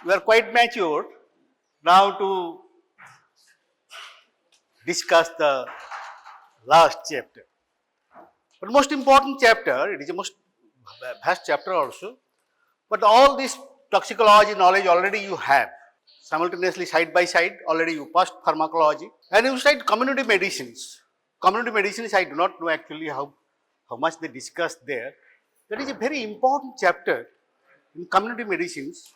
we are quite mature now to discuss the last chapter. But most important chapter, it is a most vast chapter also, but all this toxicology knowledge already you have. Simultaneously, side by side, already you passed pharmacology and you studied community medicines. Community medicines, I do not know actually how much they discussed there. That is a very important chapter in community medicines,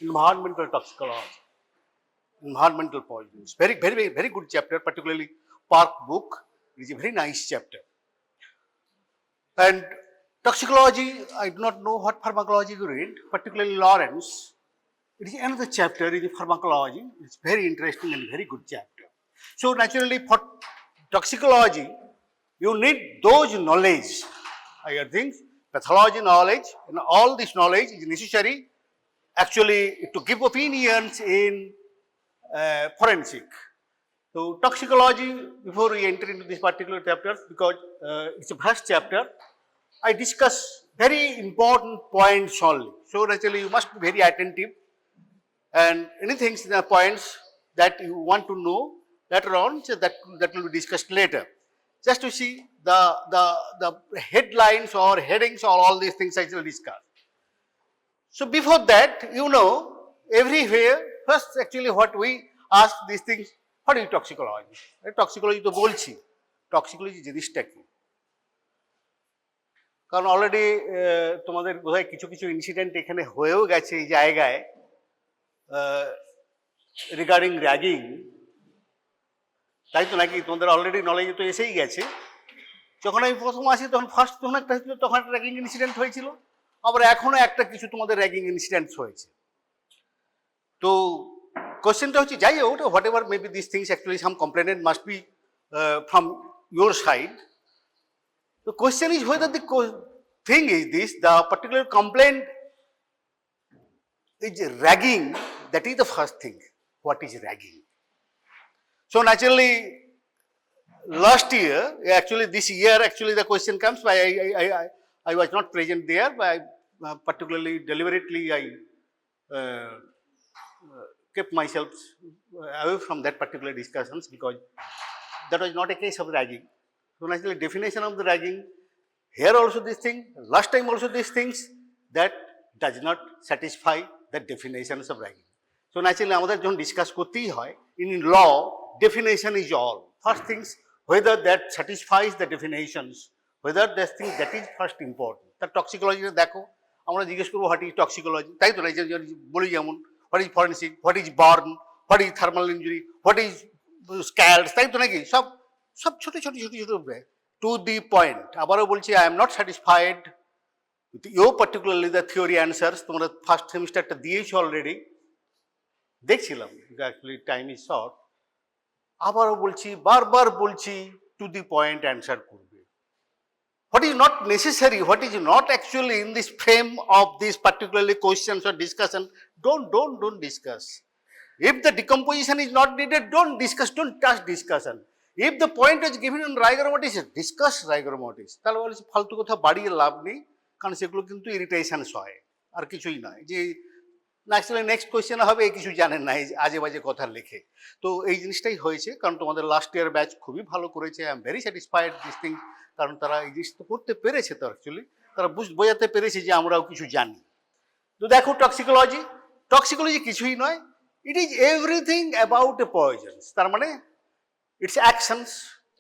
environmental toxicology, environmental poisons. Very good chapter, particularly Park book. It is a very nice chapter. And toxicology, I do not know what pharmacology you read, particularly Lawrence. It is another chapter in pharmacology. It's very interesting and very good chapter. So naturally, for toxicology, you need those knowledge. I think pathology knowledge and all this knowledge is necessary actually to give opinions in forensic. So toxicology, before we enter into this particular chapter, because it's a vast chapter, I discuss very important points only. So naturally, you must be very attentive, and anything in the points that you want to know later on, so that will be discussed later. Just to see the headlines or headings or all these things I will discuss. So before that, you know, everywhere, first actually what we ask these things, what is toxicology? Toxicology to bolchi, toxicology জিনিসটা কি? কারণ already তোমাদের বোধহয় কিছু কিছু incident এখানে হয়েও গেছে এই জায়গায় রিগার্ডিং র্যাগিং, তাই তো নাকি? তোমাদের অলরেডি নলেজ তো এসেই গেছে। যখন আমি প্রথম আসি তখন ফার্স্ট তখন একটা হয়েছিল, তখন একটা র্যাগিং ইনসিডেন্ট হয়েছিল, আবার এখনো একটা কিছু তোমাদের র্যাগিং ইনসিডেন্ট হয়েছে। তো কোশ্চেনটা হচ্ছে, যাই হোক, what ever maybe this things actually some complainant must be from your side. The question is whether the thing is this, the particular complaint is ragging. That is the first thing. What is ragging? So naturally, last year, actually this year, actually the question comes by I was not present there, but particularly deliberately I kept myself away from that particular discussions because that was not a case of ragging. So naturally, definition of the ragging, here also this thing, last time also these things, that does not satisfy the definitions of ragging. So naturally, আমাদের যখন discuss করতেই হয়, in law, definition is all. First things, whether that satisfies the definitions, whether that thing that is first important. তার টক্সিকোলজিটা দেখো, আমরা জিজ্ঞেস করবো what is toxicology, তাই তো না? বলি যেমন what is forensic, what is burn, what is thermal injury, what is scalds, তাই তো নাকি? সব ছোট ছোট টু দি পয়েন্ট। আবারও বলছি, I am not satisfied with you particularly the theory answers. তোমরা ফার্স্ট সেমিস্টারটা দিয়েছো অলরেডি, দেখছিলাম, অ্যাকচুয়ালি টাইম ইজ শর্ট। আবারও বলছি, বারবার বলছি, টু দি পয়েন্ট অ্যান্সার করবে। What is not necessary, what is not actually in this frame of this particularly questions or discussion, don't discuss. If the decomposition is not needed, don't discuss, don't touch discussion. If the point is given on rigor mortis, discuss rigor mortis. তাহলে বলছি ফালতু কথা বাড়িয়ে লাভ নেই, কারণ সেগুলো কিন্তু ইরিটেশনস হয়, আর কিছুই নয়। যে নেক্সট কোয়েশ্চেন হবে, এই কিছু জানেন না, এই আজে বাজে কথা লেখে। তো এই জিনিসটাই হয়েছে, কারণ তোমাদের লাস্ট ইয়ার ব্যাচ খুবই ভালো করেছে। I am very satisfied this thing, কারণ তারা এই জিনিস তো করতে পেরেছে, তো অ্যাকচুয়ালি তারা বোঝাতে পেরেছে যে আমরাও কিছু জানি। তো দেখো, টক্সিকোলজি কিছুই নয়, it is everything about a poison. তার মানে its actions,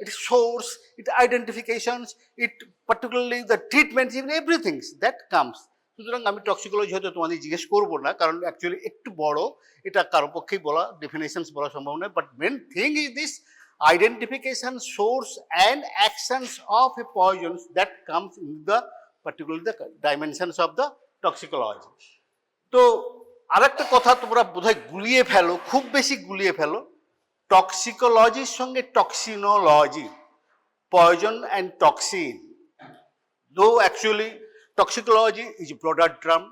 its source, its identifications, it particularly the treatments, even everything that comes. সুতরাং আমি টক্সিকোলজি হয়তো তোমাদের জিজ্ঞেস করবো না, কারণ অ্যাকচুয়ালি একটু বড়, এটা কারো পক্ষেই বলা, ডেফিনেশনস বলা সম্ভব নয়। But main thing is this identification, source and actions of a poisons that comes in the particularly the dimensions of the toxicology. তো আরেকটা কথা তোমরা বোধহয় গুলিয়ে ফেলো, খুব বেশি গুলিয়ে ফেলো, টক্সিকোলজির সঙ্গে টক্সিনোলজি, পয়জন অ্যান্ড টক্সিন। দো actually toxicology is a broader term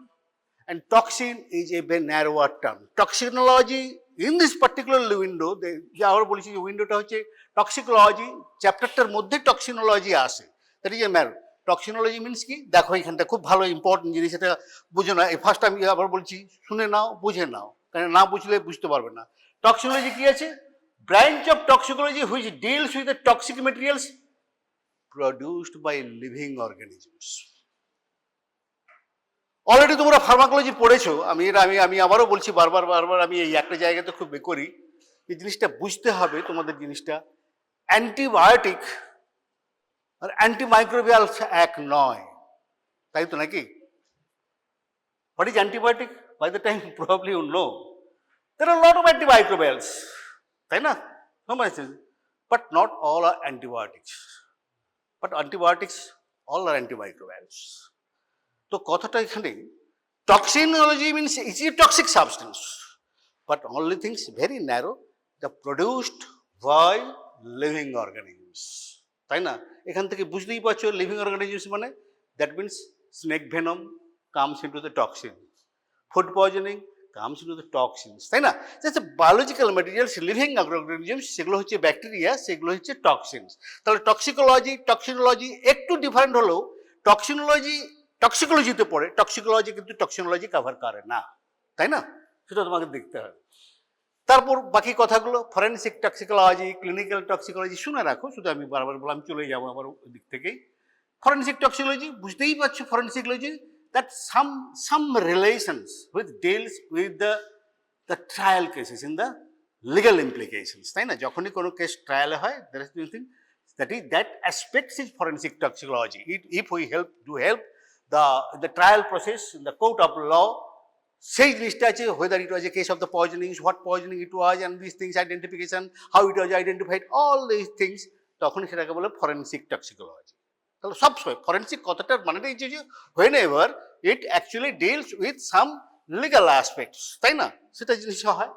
and toxin is a narrower term. Toxinology in this particular window, যে আমরা বলেছি যে উইন্ডোটা হচ্ছে টক্সিকোলজি চ্যাপ্টারটার মধ্যে টক্সিনোলজি আসে, that is a marrow. Toxinology means কি, দেখো এখানটা খুব ভালো ইম্পর্টেন্ট জিনিস, এটা বুঝে না, ফার্স্ট আমি আবার বলছি, শুনে নাও বুঝে নাও, কারণ না বুঝলে বুঝতে পারবে না। টক্সিনোলজি কি আছে? Branch of toxicology which deals with the toxic materials produced by living organisms. Already তোমরা ফার্মাকোলজি পড়েছো, আমি আবারও বলছি, বারবার আমি এই একটা জায়গাতে খুব করি, এই জিনিসটা বুঝতে হবে তোমাদের, জিনিসটা অ্যান্টিবায়োটিক আর অ্যান্টিমাইক্রোবিয়ালস এক নয়, তাই তো নাকি? What is antibiotic? By the time probably you know there are a lot of antimicrobials, তাই না? But not all are antibiotics. But antibiotics, all are antimicrobials. তো কথাটা এখানে, toxinology means it's a toxic substance, but only things very narrow, the produced by living organisms, তাই না? এখান থেকে বুঝতেই পারছো লিভিং অর্গানিজমস মানে, that means snake venom comes into the toxin, food poisoning comes into the toxins, তাই না? That's a biological materials, living organisms, সেগুলো হচ্ছে ব্যাকটেরিয়া, সেগুলো হচ্ছে টক্সিনস। তাহলে টক্সিনোলজি একটু ডিফারেন্ট হলেও টক্সিকোলজিতে পড়ে, টক্সিকোলজি কিন্তু টক্সিনোলজি কভার করে না, তাই না? সেটা তোমাকে দেখতে হবে। তারপর বাকি কথাগুলো, ফরেনসিক টক্সিকোলজি, ক্লিনিক্যাল টক্সিকোলজি শুনে রাখো, শুধু আমি বারবার বললাম, চলে যাবো আমার দিক থেকেই। ফরেনসিক টক্সিকোলজি বুঝতেই পারছো, ফরেনসিকোলজি that some relations with deals with the trial cases in the legal implications, তাই না? যখনই কোনো কেস ট্রায়ালে হয়, there is something that aspects is forensic toxicology. If we help the trial process in the court of law, সেই জিনিসটা আছে, whether it was a case of the poisoning, what poisoning it was, and these things, identification, how it was identified, all these things, তখন সেটাকে বলে forensic toxicology. তাহলে সবসময় forensic কথাটার মানেটা এই যে when ever it actually deals with some legal aspects, তাই না? সেটা জিনিস হয়।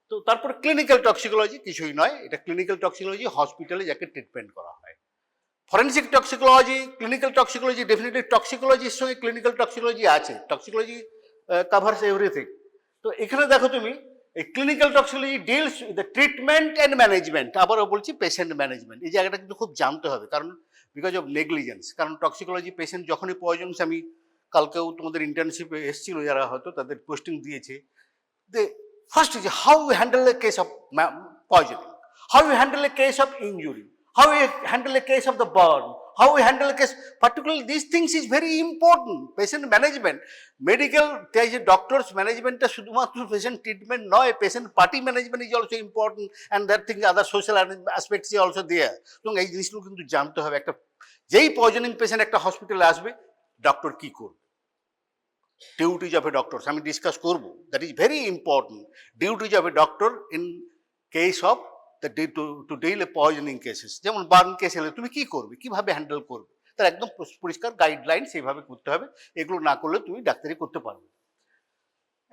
তো তারপরে ক্লিনিক্যাল টক্সিকোলজি কিছুই নয়, এটা ক্লিনিক্যাল টক্সিকোলজি হসপিটালে যাকে ট্রিটমেন্ট করা হয়। Forensic toxicology, clinical toxicology, definitely টক্সিকোলজির সঙ্গে ক্লিনিক্যাল টক্সিকোলজি আছে, টক্সিকোলজি কাভার্স এভরিথিং। তো এখানে দেখো তুমি, এই clinical toxicology deals with the treatment and management, আবারও বলছি পেশেন্ট ম্যানেজমেন্ট, এই জায়গাটা কিন্তু খুব জানতে হবে, কারণ বিকজ অফ নেগলিজেন্স। কারণ টক্সিকোলজি পেশেন্ট যখনই পয়জনস, আমি কালকেও তোমাদের ইন্টার্নশিপে এসেছিল যারা হয়তো তাদের পোস্টিং দিয়েছে, they first is how you handle a case of poisoning, how you handle a case of injury, how you handle a case of the burn, how you handle a case, particularly these things is very important. Patient management, medical, there is a doctor's management, শুধুমাত্র patient treatment নয়, patient party management is also important, and that thing, other social aspects is also there. এবং এই জিনিসগুলো কিন্তু জানতে হবে। একটা যেই পয়জনিং পেশেন্ট একটা হসপিটালে আসবে, ডক্টর কি করবে, ডিউটিজ অফ এ ডক্টর আমি ডিসকাস করব, that is very important. Duties of a doctor in case of to deal a poisoning cases, যেমন বার্ন কেস হলে তুমি কি করবে, কিভাবে হ্যান্ডেল করবে, তার একদম পরিষ্কার গাইডলাইন সেইভাবে করতে হবে। এগুলো না করলে তুমি ডাক্তারি করতে পারবে।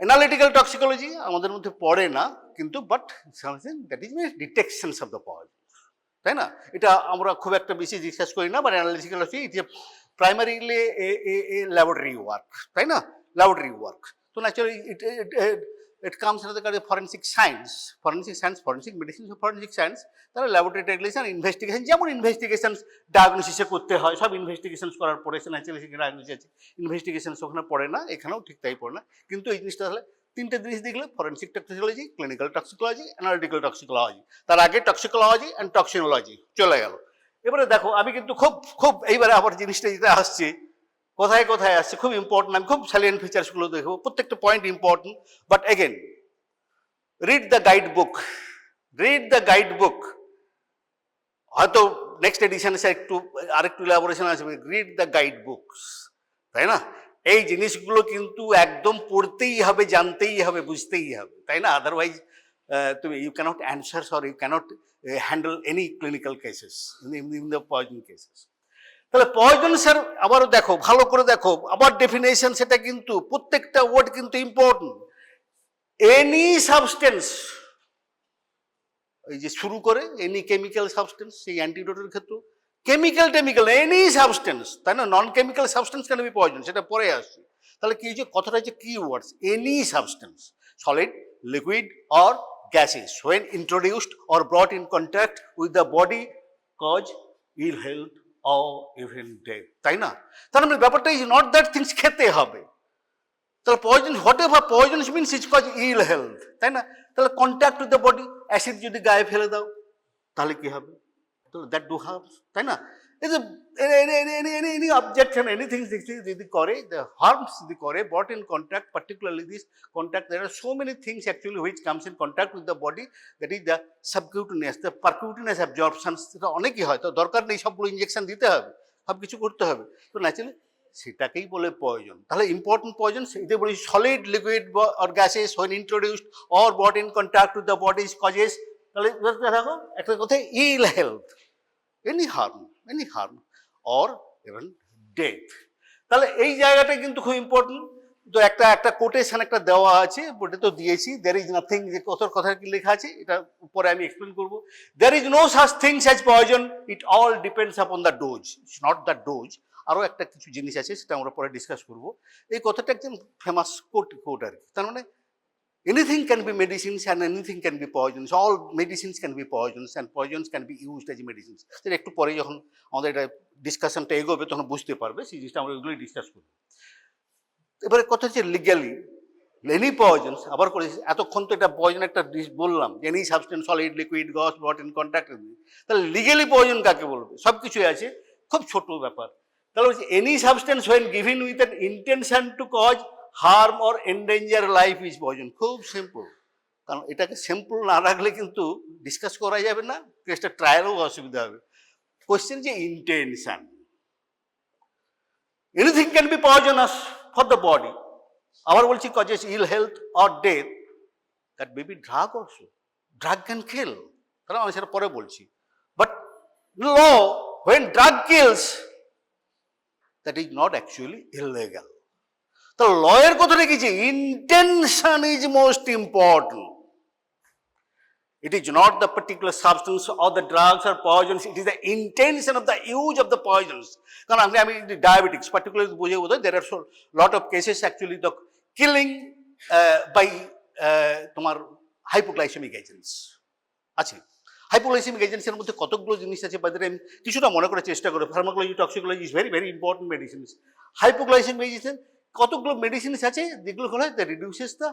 অ্যানালিটিক্যাল টক্সিকোলজি আমাদের মধ্যে পড়ে না, কিন্তু but that is detections of the poison, তাই না? এটা আমরা খুব একটা বেশি ডিসকাস করি না, বাট অ্যানালিটিক্যাল হচ্ছে it is primarily a laboratory work, তাই না? Laboratory work. তো naturally it comes under the kind of forensic science, forensic medicine, forensic science, তারা ল্যাবরেটরি টেকনিশিয়ান ইনভেস্টিগেশন, যেমন ইনভেস্টিগেশন ডায়াগনোসিসে করতে হয়, সব ইনভেস্টিগেশন করার পরে ন্যাচারালি সেখানে ডায়াগনোসিস আছে, ইনভেস্টিগেশন ওখানে পড়ে না, এখানেও ঠিক তাই পড়ে না। কিন্তু এই জিনিসটা তাহলে তিনটে জিনিস দেখলে, forensic toxicology, clinical toxicology, analytical toxicology, তার আগে টক্সিকোলজি অ্যান্ড টক্সিনোলজি চলে গেল। এবারে দেখো, আমি কিন্তু খুব এইবারে আবার জিনিসটা যেটা আসছে, কোথায় কোথায় আসছে খুব ইম্পর্টেন্ট, আমি খুব স্যালিয়েন্ট ফিচার্সগুলো দেখবো, প্রত্যেকটা point important. But again, read the guide book, হয়তো নেক্সট এডিশনে আরেকটু ইলাবোরেশন আসবে, রিড দ্য গাইড বুকস, তাই না? এই জিনিসগুলো কিন্তু একদম পড়তেই হবে, জানতেই হবে, বুঝতেই হবে, তাই না? আদারওয়াইজ তুমি you cannot answer or you cannot handle any clinical cases in the poison cases. তাহলে পয়জন স্যার আবারও দেখো, ভালো করে দেখো, আবার ডেফিনেশন, সেটা কিন্তু প্রত্যেকটা ওয়ার্ড কিন্তু ইম্পর্টেন্ট। এনি সাবস্টেন্স, এই যে শুরু করে এনি কেমিক্যাল সাবস্টেন্স, সেই অ্যান্টিডোটের ক্ষেত্রে কেমিক্যাল এনি সাবস্টেন্স, তাই না? নন কেমিক্যাল সাবস্টেন্স কেন আমি পয়জন, সেটা পরে আসছি। তাহলে কি হচ্ছে, কথাটা হচ্ছে কি words, any substance, solid, liquid or gases, when introduced or brought in contact with the body, cause ill health or even death, তাই না? তার মানে ব্যাপারটা ইজ নট দ্যাট থিংস খেতে হবে। তাহলে poison, whatever poisons means is cause ill health, তাই না? তাহলে contact with the body, acid যদি গায়ে ফেলে দাও তাহলে কি হবে? তাহলে দ্যাট ডু হার্মস, তাই না? এই যে any objection, anything যদি করে, the harms যদি করে, brought in contact, particularly this contact, there are so many things actually which comes in contact with the body, that is the subcutaneous, the percutaneous absorptions, সেটা অনেকই হয়, তো দরকার নেই সবগুলো ইঞ্জেকশন দিতে হবে, সব কিছু করতে হবে, তো ন্যাচারালি সেটাকেই বলে পয়জন। তাহলে ইম্পর্টেন্ট পয়জন, এতে বলি solid, liquid or gases when introduced or brought in contact with the body's causes, তাহলে দেখো একটা কথা, ill health, any harm or even death। তাহলে এই জায়গাটা কিন্তু খুব ইম্পর্টেন্ট। তো একটা কোটেশন একটা দেওয়া আছে, বোর্ডে তো দিয়েছি, there is nothing, যে কথা কি লেখা আছে এটা উপরে আমি এক্সপ্লেন করব। there is no such thing as poison, it all depends upon the dose, it's not the dose। আরো একটা কিছু জিনিস আছে, সেটা আমরা পরে ডিসকাস করব। এই কথাটা একদম ফেমাস কোট আর কি। তার মানে anything can be medicines and anything can be poisons, all medicines can be poisons and poisons can be used as medicines। সেটা একটু পরে যখন আমাদের এটা ডিসকাশনটা এগোবে তখন বুঝতে পারবে, সেই জিনিসটা আমরা এগুলোই ডিসকাস করব। এবারে কথা হচ্ছে লিগ্যালি এনি পয়জনস, আবার করে এতক্ষণ তো এটা পয়জন একটা বললাম, any substance, solid, liquid, gas ব্রট in contact, তাহলে লিগ্যালি পয়জন কাকে বলবে? সব কিছুই আছে, খুব ছোট ব্যাপার। তাহলে হচ্ছে any substance when given with an intention to cause harm or endanger life is poison. খুব সিম্পল, কারণ এটাকে সিম্পল না রাখলে কিন্তু ডিসকাস করা যাবে না, কেসটা ট্রায়ালও অসুবিধা হবে। কোশ্চেন যে intention, anything can be poisonous for the body, আবার বলছি causes ill health or death, that may be drug also, drug can kill, কারণ আমি সেটা পরে বলছি। But law when drug kills, that is not actually illegal. তো লয়ের কথা রেখেছি, intention is most important. It is not the particular substance or the drugs or poisons, it is the intention of the use of the poisons. কারণ আমি diabetics particularly বুঝে বোধ হয়, there are so lot of cases actually the killing by তোমার hypoglycemic agents আছে। Hypoglycemic এজেন্টসের মধ্যে কতগুলো জিনিস আছে, বাজারে আমি কিছুটা মনে করার চেষ্টা করি। Pharmacology, toxicology is very very important medicines. Hypoglycaemic medicine কতগুলো মেডিসিনস আছে যেগুলো হলে the reduces the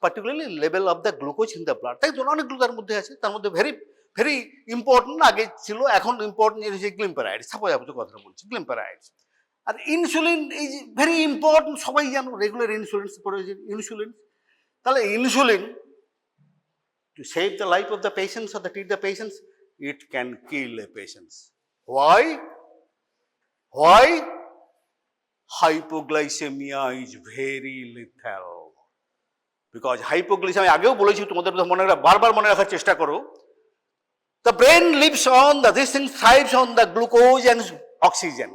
particularly level of the glucose in the blood, তাই তো অনেকগুলো তার মধ্যে আছে। তার মধ্যে ভেরি ভেরি ইম্পর্টেন্ট আগে ছিল, এখন ইম্পর্টেন্ট জিনিস গ্লিম্পেরাইডস, সাপোজ কথা বলছি গ্লিম্পেরাইডস। আর ইনসুলিন ইজ ভেরি ইম্পর্টেন্ট, সবাই জানো, রেগুলার ইনসুলিন ইনসুলিন। তাহলে insulin to save the life of the patients or to treat the patients, it can kill a patient. Why? Why? Hypoglycemia is very lethal. Because hypoglycemia, আগেও বলেছি তোমাদের মনে বারবার মনে রাখার চেষ্টা করো, the brain lives on the, this thing thrives on the glucose and oxygen.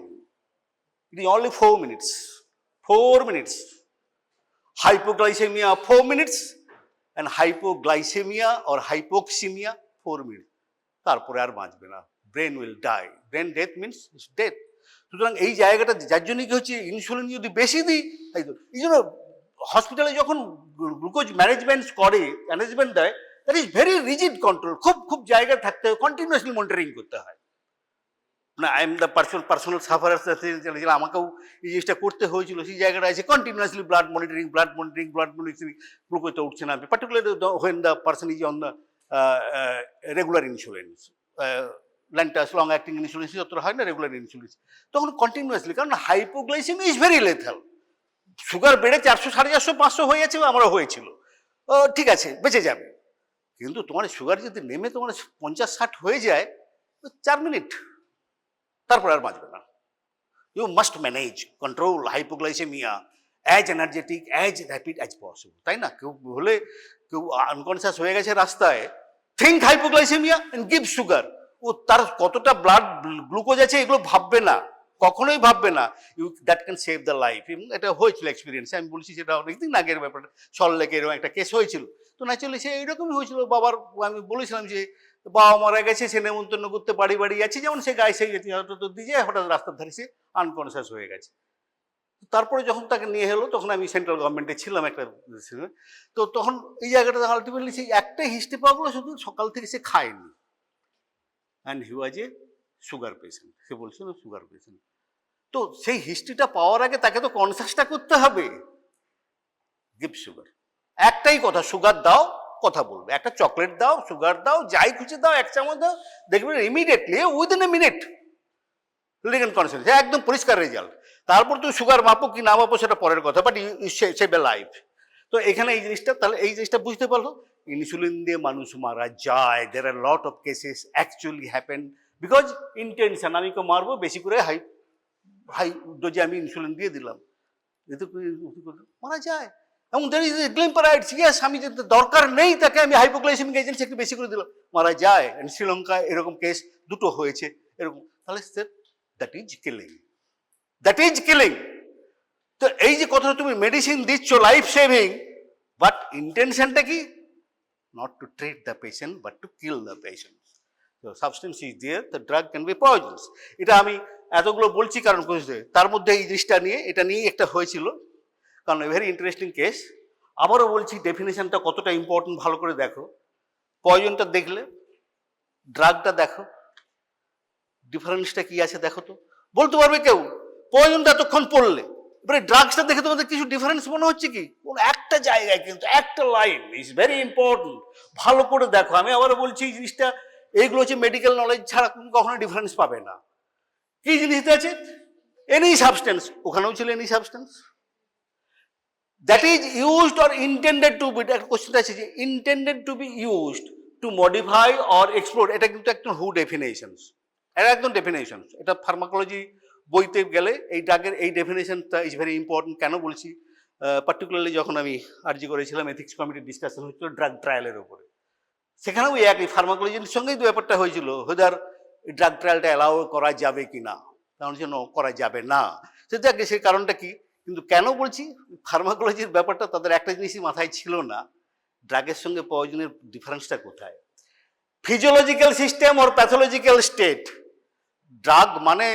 It is only 4 minutes. 4 minutes. Hypoglycemia 4 minutes. And hypoglycemia or hypoxemia 4 minutes, তারপরে আর বাঁচবে না, brain will die. Brain death means death. সুতরাং এই জায়গাটা যার জন্য কি হচ্ছে, ইনসুলিন যদি বেশি দিই, তাই তো এই জন্য হসপিটালে যখন গ্লুকোজ ম্যানেজমেন্ট দেয়, that is very rigid control, খুব জায়গায় থাকতে হয়, কন্টিনিউয়াসলি মনিটরিং করতে হয়। না I am the personal sufferer, আমাকেও এই জিনিসটা করতে হয়েছিল, সেই জায়গাটা আছে কন্টিনিউয়াসলি ব্লাড মনিটরিং, গ্লুকোজটা উঠছে না, particularly when the person is on the regular insulin, Lantus long acting insulin যতটা হয় না রেগুলার ইনসুলিন, তখন কন্টিনিউয়াসলি, কারণ hypoglycaemia is very lethal. Sugar বেড়ে 400, 450, 500 হয়ে যাচ্ছে, আমারও হয়েছিল, ঠিক আছে বেঁচে যাবে, কিন্তু তোমার সুগার যদি নেমে তোমার 50-60 হয়ে যায়, 4 মিনিট, তারপর আর বাঁচবে না। You must manage, control hypoglycaemia as energetic, as rapid as possible, তাই না? কেউ হলে কেউ আনকনসিয়াস হয়ে গেছে রাস্তায়, think hypoglycaemia and give sugar, ও তার কতটা ব্লাড গ্লুকোজ আছে এগুলো ভাববে না, কখনোই ভাববে না। You that can save the life. এবং এটা হয়েছিল এক্সপিরিয়েন্স, আমি বলছি সেটা অনেকদিন আগের ব্যাপারটা, সল্টলেকে এরকম একটা কেস হয়েছিল। তো ন্যাচুরালি সে এইরকমই হয়েছিল, বাবার, আমি বলেছিলাম যে বাবা মারা গেছে, সে নেমন্তন্ন করতে বাড়ি বাড়ি যাচ্ছে, যেমন সে গায়ে সেই দিয়ে হঠাৎ রাস্তার ধারে সে আনকনসিয়াস হয়ে গেছে। তারপরে যখন তাকে নিয়ে এলো, তখন আমি সেন্ট্রাল গভর্নমেন্টে ছিলাম একটা, তো তখন এই জায়গাটা আলটিমেটলি সেই একটা হিস্ট্রি পাওয়া গেলো, শুধু সকাল থেকে সে খায়নি, and he was a sugar patient, সে বলছিল সুগার পেশেন্ট। তো সেই হিস্ট্রিটা পাওয়ার আগে তাকে তো কনসাসটা করতে হবে, গিভ সুগার। একটাই কথা, সুগার দাও, কথা বলবে। একটা চকলেট দাও, সুগার দাও, যাই খুঁজে দাও, এক চামচ দাও, দেখবেন immediately within a minute legend consent, একদম পরিষ্কার রেজাল্ট। তারপর তুমি সুগার মাপো কি না মাপো সেটা পরের কথা, but you save a life. তো এখানে এই জিনিসটা, তাহলে এই জিনিসটা বুঝতে পারলো, ইনসুলিন দিয়ে মানুষ মারা যায়। There are lot of cases actually happen because intention, আমি কেউ মারবো, বেশি করে হাই হাই ডোজে আমি ইনসুলিন দিয়ে দিলাম, এতে মারা যায়। এবং দের ইজ গ্লিম্পারাইটস, ইয়েস, আমি যে দরকার নেই তাকে আমি হাইপোগ্লাইসেমিক এজেন্ট একটু বেশি করে দিলাম, মারা যায়। শ্রীলঙ্কায় এরকম কেস দুটো হয়েছে এরকম। তাহলে that is killing, that is killing. তো এই যে কথাটা তুমি মেডিসিন দিচ্ছ লাইফ সেভিং, বাট ইন্টেনশনটা কি? Not to treat the patient but to kill the patient. তো substance is there, the drug can be poisons. এটা আমি এতগুলো বলছি কারণ তার মধ্যে এই জিনিসটা নিয়ে, এটা নিয়ে একটা হয়েছিল, কারণ ভেরি ইন্টারেস্টিং কেস। আবারও বলছি ডেফিনেশনটা কতটা ইম্পর্টেন্ট ভালো করে দেখো। পয়জনটা দেখলে, ড্রাগটা দেখো, ডিফারেন্সটা কি আছে দেখো তো। বলতে পারবে কেউ পয়জনটা এতক্ষণ পড়লে, এবারে ড্রাগসটা দেখে তোমাদের কিছু ডিফারেন্স মনে হচ্ছে কি? কোন একটা জায়গায় কিন্তু একটা লাইন ইজ ভেরি ইম্পর্টেন্ট, ভালো করে দেখো। আমি আবারও বলছি এই জিনিসটা, এইগুলো হচ্ছে মেডিকেল নলেজ ছাড়া কখনো ডিফারেন্স পাবে না। কি জিনিসটা আছে? এনি সাবস্টেন্স, ওখানেও ছিল any substance, that is used or intended to be, একটা কোশ্চেন আছে যে intended to be used to modify or explore, এটা কিন্তু একদম হু ডেফিনেশনস, এটা একদম ডেফিনেশনস। এটা ফার্মাকোলজি বইতে গেলে এই ড্রাগের এই ডেফিনেশনটা ইজ ভেরি ইম্পর্টেন্ট। কেন বলছি? পার্টিকুলারলি যখন আমি আরজি করেছিলাম, এথিক্স কমিটির ডিসকাশন হচ্ছিল ড্রাগ ট্রায়ালের উপরে, সেখানেও ওই একই ফার্মাকোলজির সঙ্গেই দু ব্যাপারটা হয়েছিল, হোদার ড্রাগ ট্রায়ালটা অ্যালাউ করা যাবে কি না, কারণ জন্য করা যাবে না, সেটা সেই কারণটা কি। কিন্তু কেন বলছি ফার্মাকোলজির ব্যাপারটা, তাদের একটা জিনিসই মাথায় ছিল না, ড্রাগের সঙ্গে পয়জনের ডিফারেন্সটা কোথায়। ফিজিওলজিক্যাল সিস্টেম ওর প্যাথোলজিক্যাল স্টেট। ড্রাগ মানে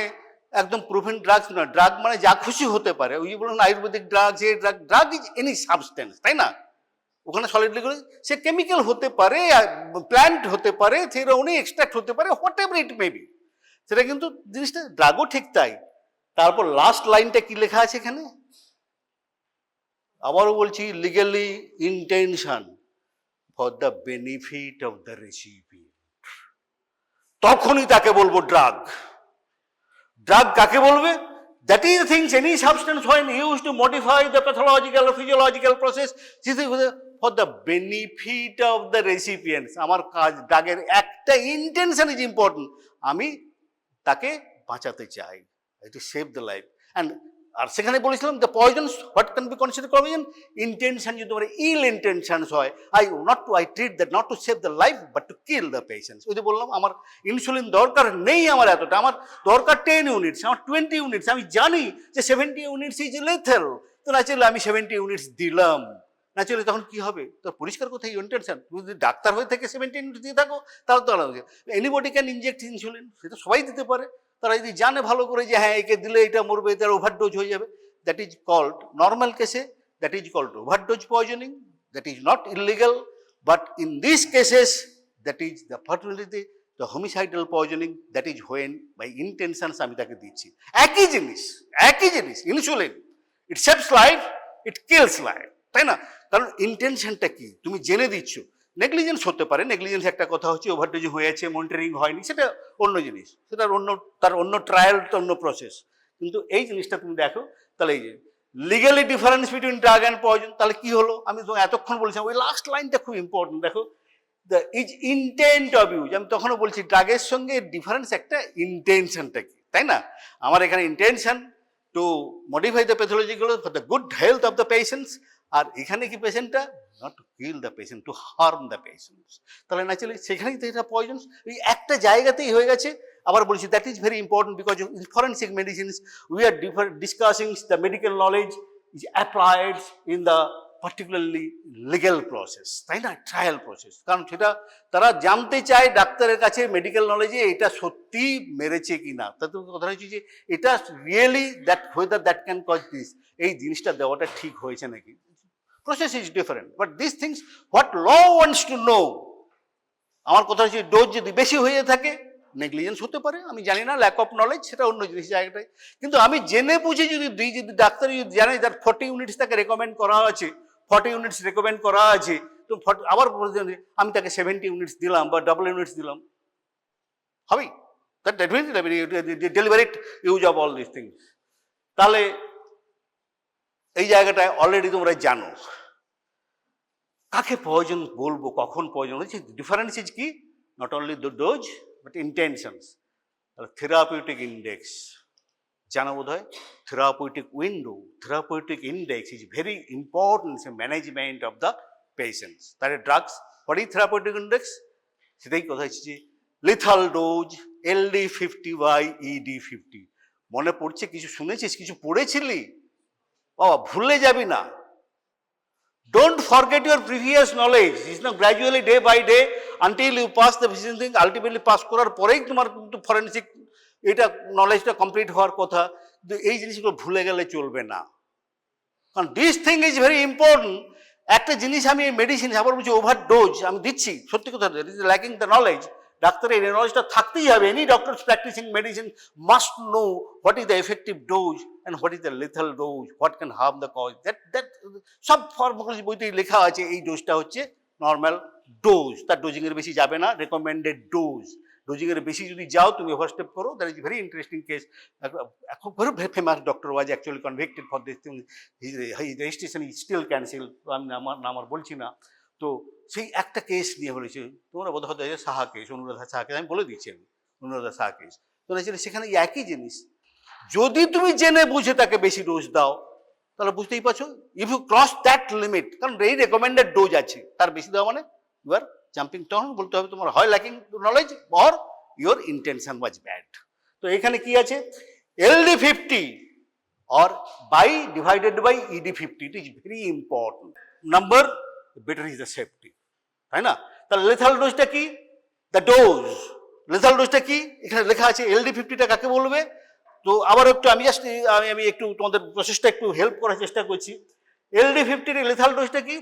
একদম প্রুভেন ড্রাগস না, ড্রাগ মানে যা খুশি হতে পারে। ওই বলুন আয়ুর্বেদিক ড্রাগ, যে drug, drug is any substance, তাই না? ওখানে সলিডলি করে, সে কেমিক্যাল হতে পারে, প্ল্যান্ট হতে পারে, সেটা অনেক এক্সট্রাক্ট হতে পারে, what ever it may be, সেটা কিন্তু জিনিসটা ড্রাগও ঠিক তাই। তারপর লাস্ট লাইনটা কি লেখা আছে এখানে, আবারও বলছি, legally intention for the benefit of the recipient, তখনই তাকে বলবো ড্রাগ। ড্রাগ কাকে বলবে? That is things, any substance when used to modify the pathological or physiological process for the benefit of the recipients. আমার কাজ, ড্রাগের একটা ইন্টেনশন ইজ ইম্পর্টেন্ট, আমি তাকে বাঁচাতে চাই, to save the life. And আর সেখানে বলেছিলাম the poisons what can be consider poison, intention যদি তোমার ইল ইন্টেনশনস হয়, I treat that not to save the life but to kill the patients. ওই যে বললাম আমার ইনসুলিন দরকার নেই, আমার এতটা, আমার দরকার 10 ইউনিটস, আমার 20 ইউনিটস, আমি জানি যে 70 ইউনিটস ইজ লেথেল, তো ন্যাচুরালি আমি 70 ইউনিটস দিলাম। ন্যাচুরালি তখন কি হবে? তোর পরিষ্কার কোথায় ইন্টেনশন। তুমি যদি ডাক্তার হয়ে থেকে 70 ইউনিটস দিয়ে থাকো, তাহলে তো আলাদা। এনিবডি ক্যান ইনজেক্ট ইনসুলিন, সেটা সবাই দিতে পারে। তারা যদি জানে ভালো করে যে হ্যাঁ একে দিলে এটা মরবে, এটার ওভারডোজ হয়ে যাবে, দ্যাট ইজ কল্ড নর্মাল কেসে, that is called overdose poisoning, that is not illegal. But in this cases that is the fertility, the homicidal poisoning, that is when by intentions আমি তাকে দিচ্ছি। একই জিনিস, একই জিনিস, insulin it saves life, it kills life, তাই না? কারণ ইন্টেনশনটা কি, তুমি জেনে দিচ্ছ। নেগলিজেন্স হতে পারে, নেগলিজেন্স একটা কথা হচ্ছে, ওভারডোজ হয়েছে, মনিটরিং হয়নি, সেটা অন্য জিনিস, সেটার অন্য, তার অন্য ট্রায়াল, অন্য প্রসেস। কিন্তু এই জিনিসটা তুমি দেখো, তাহলে এই যে legally difference between drug and poison, তাহলে কি হলো? আমি তো এতক্ষণ বলছিলাম, ওই লাস্ট লাইনটা খুব ইম্পর্টেন্ট, দেখো, the is intent of use. আমি তখনও বলছি ড্রাগের সঙ্গে ডিফারেন্স একটা, ইন্টেনশনটা কি, তাই না? আমার এখানে intention to modify the pathological for the good health of the patients, আর এখানে কি পেশেন্টটা not to kill the patient, to harm the patients. তাহলে ন্যাচুরালি সেখানেই তো এটা পয়জনস, এই একটা জায়গাতেই হয়ে গেছে। আবার বলছি that is very important because in forensic medicines we are discussing the medical knowledge is applied in the particularly legal process, তাই না? ট্রায়াল প্রসেস, কারণ সেটা তারা জানতে চায় ডাক্তারের কাছে মেডিকেল নলেজে এটা সত্যি মেরেছে কিনা। তাতে কথা হচ্ছে যে এটা really that whether that can cause this, এই জিনিসটা দেওয়াটা ঠিক হয়েছে নাকি। Process is different, but this things what law wants to know. আমার কথা হচ্ছে ডোজ যদি বেশি হয়ে থাকে, নেগলিজেন্স হতে পারে, আমি জানি না, ল্যাক অফ নলেজ, সেটা অন্য জিনিস জায়গাটায়। কিন্তু আমি জেনে বুঝে যদি দিই, যদি ডাক্তার যদি জানে যার 40 ইউনিটস তাকে রেকমেন্ড করা আছে, 40 ইউনিটস রেকমেন্ড করা আছে, তো আবার আমি তাকে 70 ইউনিটস দিলাম বা ডাবল ইউনিটস দিলাম, হবেই? That means deliberate use of all this things. তাহলে এই জায়গাটায় অলরেডি তোমরা জানো কাকে প্রয়োজন বলবো, কখন প্রয়োজন হচ্ছে। ডিফারেন্স ইজ কি, not only the dose but intentions. Therapeutic index জানা বোধ হয়, therapeutic window, therapeutic index is very important in management of the patients. তাহলে drugs, what is therapeutic index, সেটাই কথা হচ্ছে lethal dose LD50 by ED50। মনে পড়ছে? কিছু শুনেছিস, কিছু পড়েছিলি? বাবা ভুলে যাবি না। Don't forget your previous knowledge. It's not gradually day by day until you pass the physician thing, ultimately pass করার পরেই তোমার কিন্তু ফরেনসিক এটা নলেজটা কমপ্লিট হওয়ার কথা। কিন্তু এই জিনিসগুলো ভুলে গেলে চলবে না, কারণ this thing is very important. একটা জিনিস আমি মেডিসিন আবার বলছি ওভারডোজ আমি দিচ্ছি, সত্যি কথা, it is lacking the knowledge. ডাক্তারের এই নলেজটা থাকতেই হবে। Any doctors practising medicine must know what is the effective dose and what is the lethal dose, what can harm the cause. দ্যাট সব ফার্মাকোলজি বইতেই লেখা আছে। এই ডোজটা হচ্ছে নর্মাল ডোজ, তার ডোজিংয়ের বেশি যাবে না, রেকমেন্ডেড ডোজ। ডোজিংয়ের বেশি যদি যাও তুমি ওভারস্টেপ করো, that is very interesting case. এখন very famous doctor was actually convicted for this thing, his registration is still cancel. আমি আমার বলছি না। তো সেই একটা কেস নিয়ে বলেছে, তোমরা বোধ হয় সাহা কেস, অনুরাধা সাহা কেস, আমি বলে দিচ্ছি, আমি অনুরাধা সাহা কেস। তো সেখানে একই জিনিস, যদি তুমি জেনে বুঝে তাকে বেশি ডোজ দাও তাহলে বুঝতেই পারছো, if you cross that limit, কারণ এই রেকমেন্ডেড ডোজ আছে, তার বেশি দেওয়া মানে ইউ আর জাম্পিং। তখন বলতে হবে তোমার হয় lacking knowledge or your intention was bad. তো এখানে কি আছে, LD50 or by divided by ED50, it is very important number, better is the safety, তাই না? তাহলে লেথাল ডোজটা কি, দ্য ডোজ, লেথাল ডোজটা কি এখানে লেখা আছে। LD50টা কাকে বলবে? তো আবার একটু আমি জাস্ট আমি একটু তোমাদের প্রসেসটা একটু হেল্প করার চেষ্টা করছি। LD50 এর লেথাল ডোজটা কি,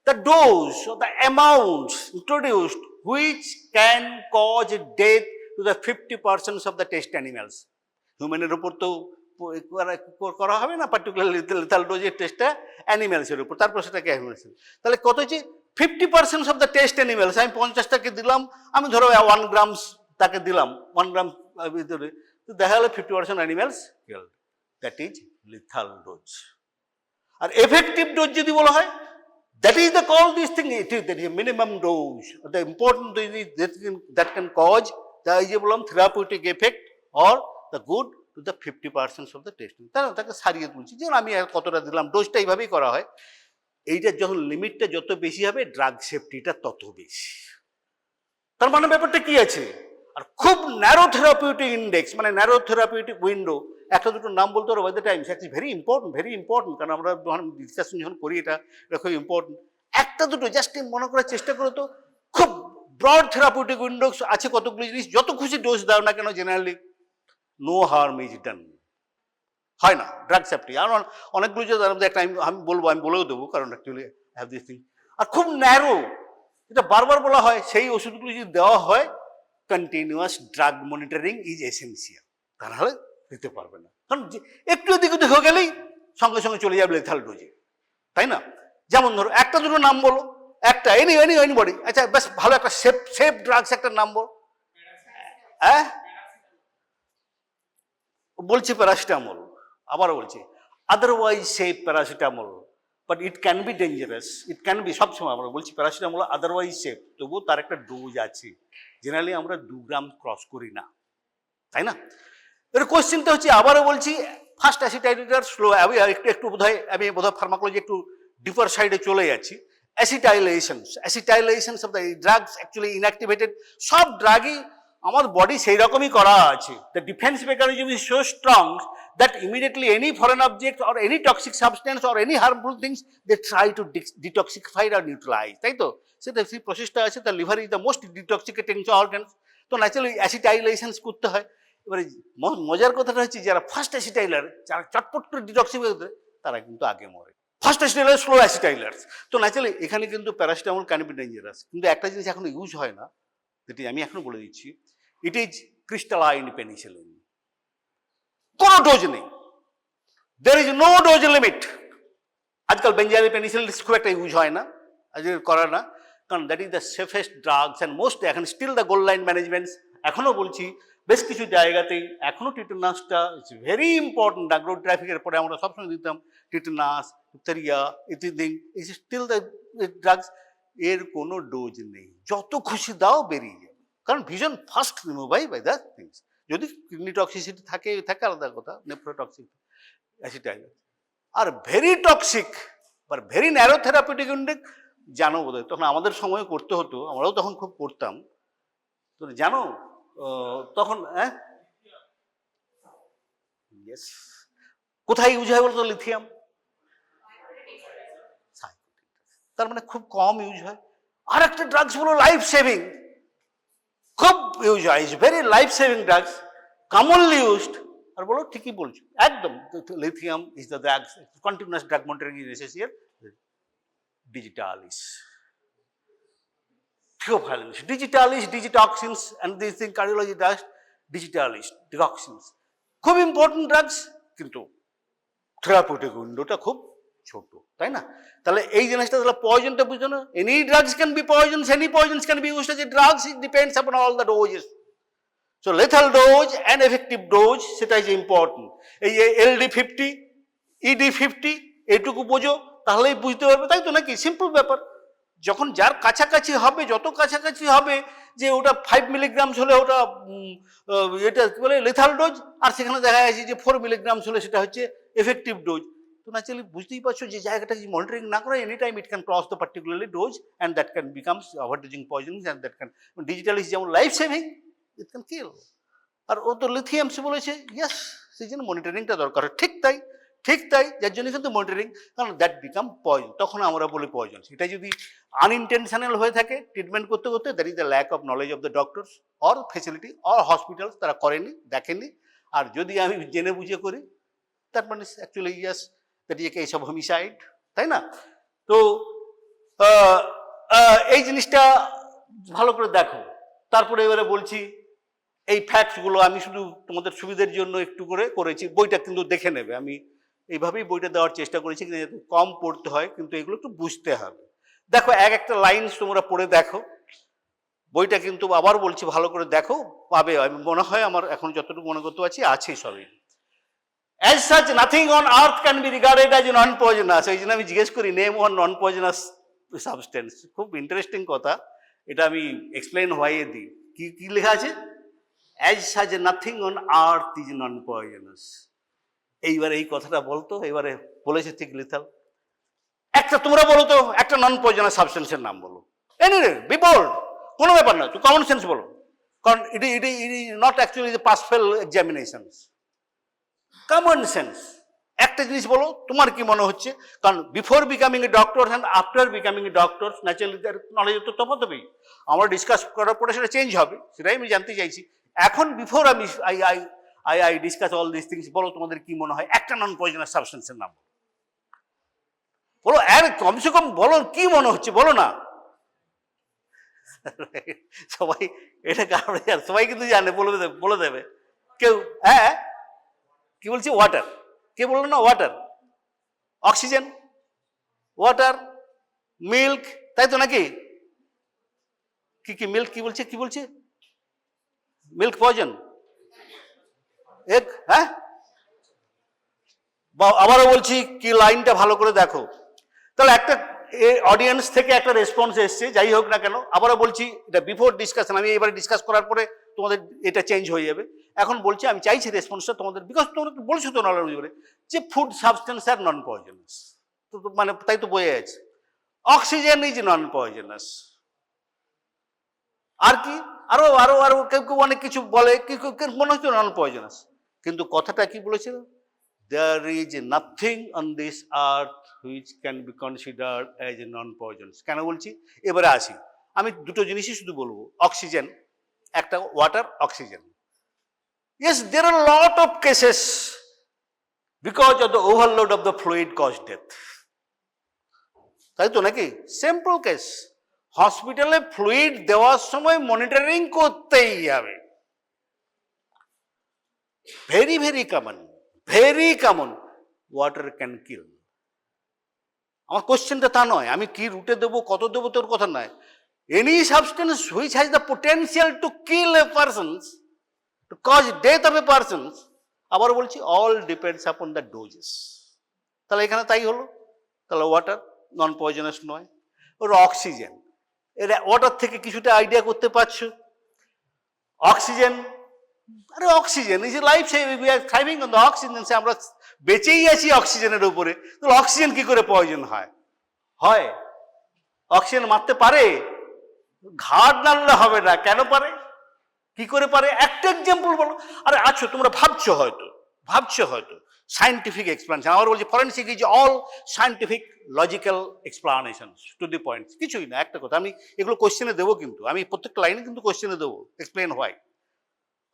the dose of the amounts introduced which can cause death to the 50% of the test animals. হিউম্যানের উপর তো করা হবে না, পার্টিকুলার লিথাল ডোজের টেস্টটা অ্যানিমেলসের উপর, তারপর সেটাকে অ্যানিমেলস। তাহলে কত হচ্ছে 50% অফ দ্য টেস্ট অ্যানিমেলস। আমি 50টাকে দিলাম, আমি ধরো 1 গ্রাম তাকে দিলাম, 1 গ্রাম ভিতরে, তো দেখা গেল 50% animals killed, that is lethal dose. আর এফেক্টিভ ডোজ যদি বলা হয়, that is the call this thing, it is the minimum dose, the important dose is that can cause the therapeutic effect or the good to the 50% of the testing। তাকে সারিয়ে তুলছি, যেমন আমি কতটা দিলাম, ডোজটা এইভাবেই করা হয়। এইটার যখন লিমিটটা যত বেশি হবে, ড্রাগ সেফটিটা তত বেশি। তার মানে ব্যাপারটা কি আছে, আর খুব ন্যারো থেরাপিউটিক ইন্ডেক্স, মানে ন্যারো থেরাপিউটিক উইন্ডো। একটা দুটো নাম বলতে পারো by the time, actually very important, কারণ আমরা যখন ডিসকাশন যখন করি এটা খুব ইম্পর্টেন্ট। একটা দুটো জাস্ট মনে করার চেষ্টা করো তো, খুব ব্রড থেরাপিউটিক উইন্ডোজ আছে কতগুলো জিনিস, যত খুশি ডোজ দাও না কেন, generally no harm is done, হয় না ড্রাগ সেফটি। আর অনেকগুলো যে একটা আমি বলেও দেবো, কারণ অ্যাকচুয়ালি হ্যাভ দিস থিং। আর খুব ন্যারো, এটা বারবার বলা হয়, সেই ওষুধগুলো যদি দেওয়া হয়, continuous drug monitoring is essential, তাহলে দিতে পারবে না, কারণ একটু এদিক ওদিক হয়ে গেলেই সঙ্গে সঙ্গে চলে যাবে লেথাল ডোজে, তাই না? যেমন ধরো একটা দুটো নাম বলো, একটা এনিবডি, আচ্ছা বেশ ভালো একটা সেফ ড্রাগস একটা নাম বল। হ্যাঁ বলছি প্যারাসিটামল, আবারও বলছি otherwise safe paracetamol, but it can be dangerous, it can be, সবসময় আমরা বলছি প্যারাসিটামল আদারওয়াইজ সেফ, তবুও তার একটা ডোজ আছে। জেনারেলি আমরা 2 গ্রাম ক্রস করি না, তাই না? এর কোশ্চেনটা হচ্ছে, আবারও বলছি, ফার্স্ট অ্যাসিটাইলেটার স্লো, একটু বোধহয় ফার্মাকোলজি একটু ডিপার সাইডে চলে যাচ্ছি। Acetylations of the drugs actually inactivated, সব ড্রাগই আমার বডি সেই রকমই করা আছে। The defence mechanism is so strong that immediately any foreign object or any toxic substance or any harmful things they try to detoxify or neutralize, তাই তো? সেটা সেই প্রসেসটা আছে, তার liver is the most detoxicating organ, তো naturally acetylations করতে হয়। এবারে মজার কথাটা হচ্ছে, যারা ফার্স্ট অ্যাসিটাইলার, যারা চটপট করে ডিটক্সিফাই করে, তারা কিন্তু আগে মরে। First acetylator, slow acetylator. তো ন্যাচারালি এখানে কিন্তু প্যারাসিটামল ক্যান বি ডেঞ্জারাস, কিন্তু একটা জিনিস এখন ইউজ হয় না, যেটি আমি এখনো বলে দিচ্ছি, It is crystalline penicillin. কোনো ডোজ নেই, there is no dose limit. আজকাল বেঞ্জাইল পেনিসিলিন খুব একটা ইউজ হয় না, আজকে করে না, কারণ that is the safest drugs and most, এখন still the gold line management. এখনও বলছি বেশ কিছু জায়গাতেই এখনও টিটেনাসটা it's very important. Drug road ট্রাফিকের পরে আমরা সবসময় দিতাম টিটেনাস, ডিপথেরিয়া ইত্যাদি, ইজ স্টিল দ্য ড্রাগস। এর কোনো ডোজ নেই, যত খুশি দাও বেরিয়ে যাবে, কারণ ভীষণ fast remove by the things. যদি কিডনি টক্সিসিটি থাকে আলাদা কথা, নেফ্রোটক্সিক অ্যাসিটাইল। আর ভেরি টক্সিক বা ভেরি ন্যারো থেরাপিউটিক ইন্ডেক্স জানো বোধহয়, তখন আমাদের সময় করতে হতো, আমরাও তখন খুব করতাম, তো জানো তখন। হ্যাঁ, ইয়েস, কোথায় ইউজ হয় বলতো? লিথিয়াম, তার মানে খুব কম ইউজ হয়। আর একটা ড্রাগস বলো লাইফ সেভিং, খুব ইউজ হয়, is very life saving drugs, commonly used. আর বলো ঠিকই বলছো একদম, lithium is the drug, continuous drug monitoring is necessary. Digitalis, Theophilus, Digitalis, digitoxins, and these things cardiology does. Digitalis, dioxins, খুব important drugs, কিন্তু therapeutic উইন্ডোটা খুব ছোট, তাই না? তাহলে এই জিনিসটা তাহলে পয়জনটা বুঝছো না? Any drugs can be poisons, any poisons can be used as drugs, it depends upon all the doses. So lethal dose and effective dose, সেটা ইজ ইম্পর্টেন্ট। এই LD50, ED50 এটুকু বোঝো, তাহলেই বুঝতে পারবে, তাই তো নাকি? সিম্পল ব্যাপার। যখন যার কাছাকাছি হবে, যত কাছাকাছি হবে যে ওটা 5 মিলিগ্রামস হলে ওটা এটা কি বলে লেথাল ডোজ, আর সেখানে দেখা যাচ্ছে যে 4 মিলিগ্রামস হলে সেটা হচ্ছে এফেক্টিভ ডোজ। তো ন্যাচারালি বুঝতেই পারছো যে জায়গাটা যদি মনিটরিং না করে, any time it can cross the particularly dose and that can becomes overdosing poisoning and that can digitally যেমন life saving, it can kill. আর ও তো লিথিয়ামস বলেছে, ইয়েস, সেই জন্য মনিটরিংটা দরকার। ঠিক তাই, ঠিক তাই, যার জন্য কিন্তু মনিটরিং, কারণ দ্যাট বিকাম পয়জন, তখন আমরা বলি পয়জন। সেটা যদি আনইনটেনশনাল হয়ে থাকে ট্রিটমেন্ট করতে করতে, that is the lack of knowledge of the doctors or facility or hospitals, তারা করেনি, দেখেনি। আর যদি আমি জেনে বুঝে করি, দ্যাট মানে actually yes, that is A case of homicide, তাই না? তো এই জিনিসটা ভালো করে দেখো। তারপরে এবারে বলছি এই ফ্যাক্টসগুলো আমি শুধু তোমাদের সুবিধার জন্য একটু করে করেছি, বইটা কিন্তু দেখে নেবে। আমি এইভাবেই বইটা দেওয়ার চেষ্টা করেছি, কিন্তু কম পড়তে হয়, কিন্তু এগুলো একটু বুঝতে হবে। দেখো এক একটা লাইন তোমরা পড়ে দেখো, বইটা কিন্তু আবার বলছি ভালো করে দেখো, পাবে। আমি মনে হয় আমার এখন যতটুকু মনে করতে পারছি আছে সবই। As such, nothing on earth can be regarded as non-poisonous. এই জন্য আমি জিজ্ঞেস করি name one non poisonous substance. খুব ইন্টারেস্টিং কথা, এটা আমি এক্সপ্লেন হয়ে দিই। কি কি লেখা আছে? As such, nothing on earth is non-poisonous. এইবার এই কথাটা বলতো, এবারে বলেছে ঠিক লিথাল। একটা তোমরা বলো তো, একটা নন পয়জনাস সাবস্টেন্সের নাম বলো, এনি বি বোল্ড, কোনো ব্যাপার না, তুই কমন সেন্স বলো, কারণ ইট is not actually pass fail examinations, common sense. একটা জিনিস বলো, তোমার কি মনে হচ্ছে? কারণ before becoming a doctor and after becoming a doctor naturally তার নলেজের তো তফাৎ হবেই। আমরা ডিসকাস করার পরে সেটা চেঞ্জ হবে, সেটাই আমি জানতে চাইছি। এখন বিফোর আমি I discuss all this things, বলো তোমাদের কি মনে হয় একটা নন পয়জনাস সাবস্টেন্সের নাম বলো, আর কমসে কম বলো কি মনে হচ্ছে, বলো না। সবাই এটা কারণে সবাই কিন্তু জানে, বলে দেবে কেউ। হ্যাঁ, কি বলছি? ওয়াটার। কে বললো না? ওয়াটার, অক্সিজেন, ওয়াটার, মিল্ক, তাই তো নাকি? কি কি মিল্ক, কি বলছে, কি বলছে? Milk poison, egg. হ্যাঁ, আবারও বলছি, কি লাইনটা ভালো করে দেখো। তাহলে একটা অডিয়েন্স থেকে একটা রেসপন্স এসছে, যাই হোক না কেন, আবারও বলছি, এটা বিফোর ডিসকাশন, আমি এবারে ডিসকাস করার পরে তোমাদের এটা চেঞ্জ হয়ে যাবে। এখন বলছি, আমি চাইছি রেসপন্সটা তোমাদের, বিকজ তোমরা তো বলছো তো নলেজ করে যে ফুড সাবস্টেন্স আর নন পয়জনাস, তো মানে তাই তো বয়ে আছে। Oxygen is non poisonous. আর কি আরো আরো আরো কেউ কেউ অনেক কিছু বলে, কি মনে হচ্ছে নন পয়জনাস, কিন্তু কথাটা কি বলেছিল? There is nothing on this earth which can be considered as a non-poisonous. কেন বলছি? এবারে আসি, আমি দুটো জিনিসই শুধু বলবো, অক্সিজেন একটা, water, oxygen. Yes, there are a lot of cases because of the overload of the fluid caused death. তাই তো নাকি? Simple case. হসপিটালে ফ্লুইড দেওয়ার সময় মনিটরিং করতেই হবে, very, very common, water can kill. আমার কোশ্চেনটা তা নয়, আমি কি রুটে দেবো, কত দেবো তোর কথা নয়। Any substance which has the potential to kill a person, to cause death of a person, আবার বলছি all depends upon the doses. তাহলে এখানে তাই হলো, তাহলে ওয়াটার নন পয়জনাস নয়। ওর অক্সিজেন, এর ওয়াটার থেকে কিছুটা আইডিয়া করতে পারছো। অক্সিজেন, আরে oxygen is a life saving, we are thriving on the oxygen, সে আমরা বেঁচেই আছি অক্সিজেনের উপরে। তাহলে অক্সিজেন কি করে পয়জন হয়? হয়, অক্সিজেন মারতে পারে, ঘাড় নাড়লে হবে না। কেন পারে, কি করে পারে? একটা এক্সাম্পল বলো। আরে আচ্ছা, তোমরা ভাবছো হয়তো সায়েন্টিফিক এক্সপ্লানেশন, আমার বলছি forensic is all scientific logical explanation to the point. কিছুই না, একটা কথা, আমি এগুলো কোশ্চেনে দেবো, কিন্তু আমি প্রত্যেকটা লাইনে কিন্তু কোশ্চেনে দেবো, এক্সপ্লেন হোয়াই।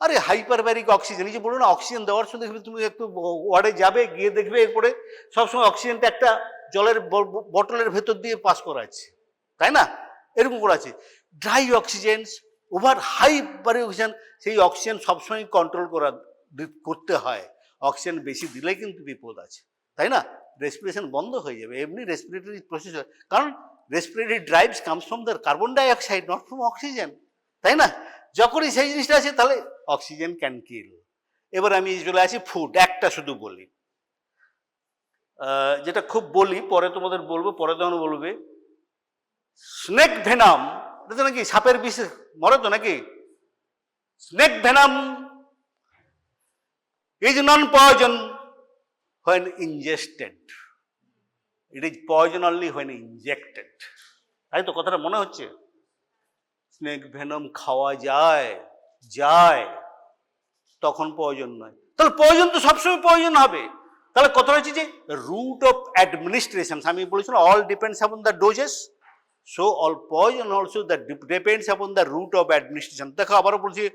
আরে হাইপারব্যারিক অক্সিজেন, এই যে বলো না অক্সিজেন দেওয়ার সঙ্গে তুমি একটু ওয়ার্ডে যাবে, গিয়ে দেখবে এরপরে সবসময় অক্সিজেনটা একটা জলের বটলের ভেতর দিয়ে পাস করা আছে, তাই না? এরকম করা আছে। Dry oxygen, over hyper oxygen, সেই অক্সিজেন সবসময় কন্ট্রোল করতে হয়। অক্সিজেন বেশি দিলে কিন্তু বিপদ আছে, তাই না? রেসপিরেশন বন্ধ হয়ে যাবে, এমনি রেসপিরেটরি প্রসেস হয়, কারণ respiratory drives comes from the carbon dioxide, not from oxygen, তাই না? যখনই সেই জিনিসটা আছে তাহলে অক্সিজেন ক্যান কিল। এবার আমি চলে আসি ফুড, একটা শুধু বলি, যেটা খুব বলি, পরে তোমাদের বলবো, পরে তখন বলবে। স্নেক ভেনাম, এটা তো নাকি সাপের বিষ মরে তো নাকি? Snake venom is non-poison when ingested. It is poison only when injected. তাই তো কথাটা মনে হচ্ছে? স্নেক ভেনম খাওয়া যায়, তখন পয়জন নয়। তাহলে পয়জন তো সবসময় পয়জন হবে। তাহলে কথা হচ্ছে যে রুট অফ অ্যাডমিনিস্ট্রেশন, আমি বলেছিলাম all depends upon the doses, so all poison also that depends upon the route of administration. দেখো আবারও বলছি,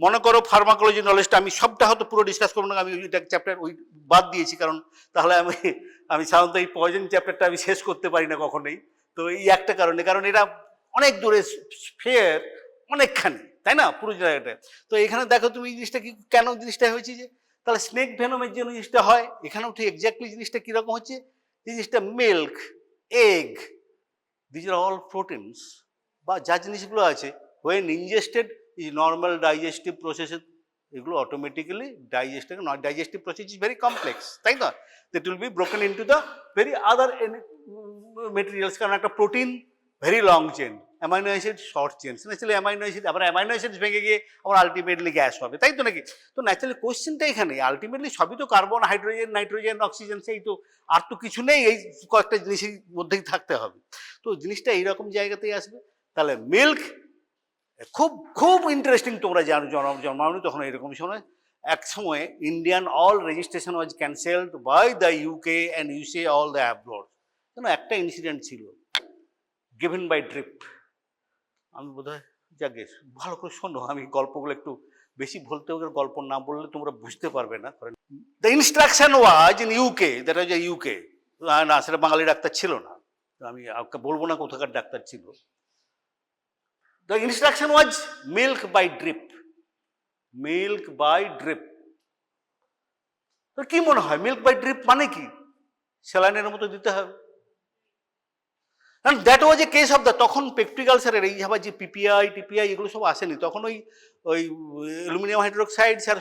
মনে করো ফার্মাকোলজি নলেজটা আমি সবটা হয়তো পুরো ডিসকাস করবো না, আমি ওইটা চ্যাপ্টার ওই বাদ দিয়েছি, কারণ তাহলে আমি সাধারণত এই পয়জন চ্যাপ্টারটা আমি শেষ করতে পারি না কখনোই। তো এই একটা কারণে, কারণ এরা অনেক দূরে স্ফেয়ার, অনেকখানি, তাই না, পুরো জায়গাটা। তো এখানে দেখো তুমি এই জিনিসটা কি, কেন জিনিসটা হয়েছে, যে তাহলে স্নেক ভেনমের জন্য জিনিসটা হয়, এখানেও ঠিক এক্স্যাক্টলি জিনিসটা কিরকম হচ্ছে, এই জিনিসটা milk, egg, these are all proteins, বা যা জিনিসগুলো আছে, when ingested is normal digestive process, এগুলো automatically digestive process is very complex, তাই না? That will be broken into the very other materials, কারণ একটা protein very long chain, amino acid short chain, naturally amino acid, আবার amino acid ভেঙে গিয়ে আবার ultimately gas হবে, তাই তো নাকি? তো ন্যাচারালি কোশ্চেনটা এখানে আলটিমেটলি সবই তো কার্বন, হাইড্রোজেন, নাইট্রোজেন, অক্সিজেন, সেই তো, আর তো কিছু নেই, এই কয়েকটা জিনিসের মধ্যেই থাকতে হবে। তো জিনিসটা এইরকম জায়গাতেই আসবে। তাহলে মিল্ক খুব খুব ইন্টারেস্টিং, তোমরা জানো জন্মাওনি তখন এরকম সময়, এক সময় Indian all registration was cancelled by the UK and USA all the abroad. কেন একটা ইনসিডেন্ট ছিল, গিভেন বাই ড্রিপ। আমি বোধহয় যাকে ভালো করে শোনো, আমি গল্পগুলো একটু বেশি বলতে হবে, গল্প না বললে তোমরা বুঝতে পারবে না। The instruction was in UK, that was A UK, না সেটা বাঙালি ডাক্তার ছিল না, আমি বলবো না কোথাকার ডাক্তার ছিল। The instruction was milk by drip. Milk by drip. তো কি মনে হয় মিল্ক বাই ড্রিপ মানে কি? স্যালাইনের মতো দিতে হবে। And that was a case of the, তখন পেপটিক আলসারের এই আবার যে টিপিআই এগুলো সব আসেনি তখন, ওই অ্যালুমিনিয়াম হাইড্রোক্সাইড আর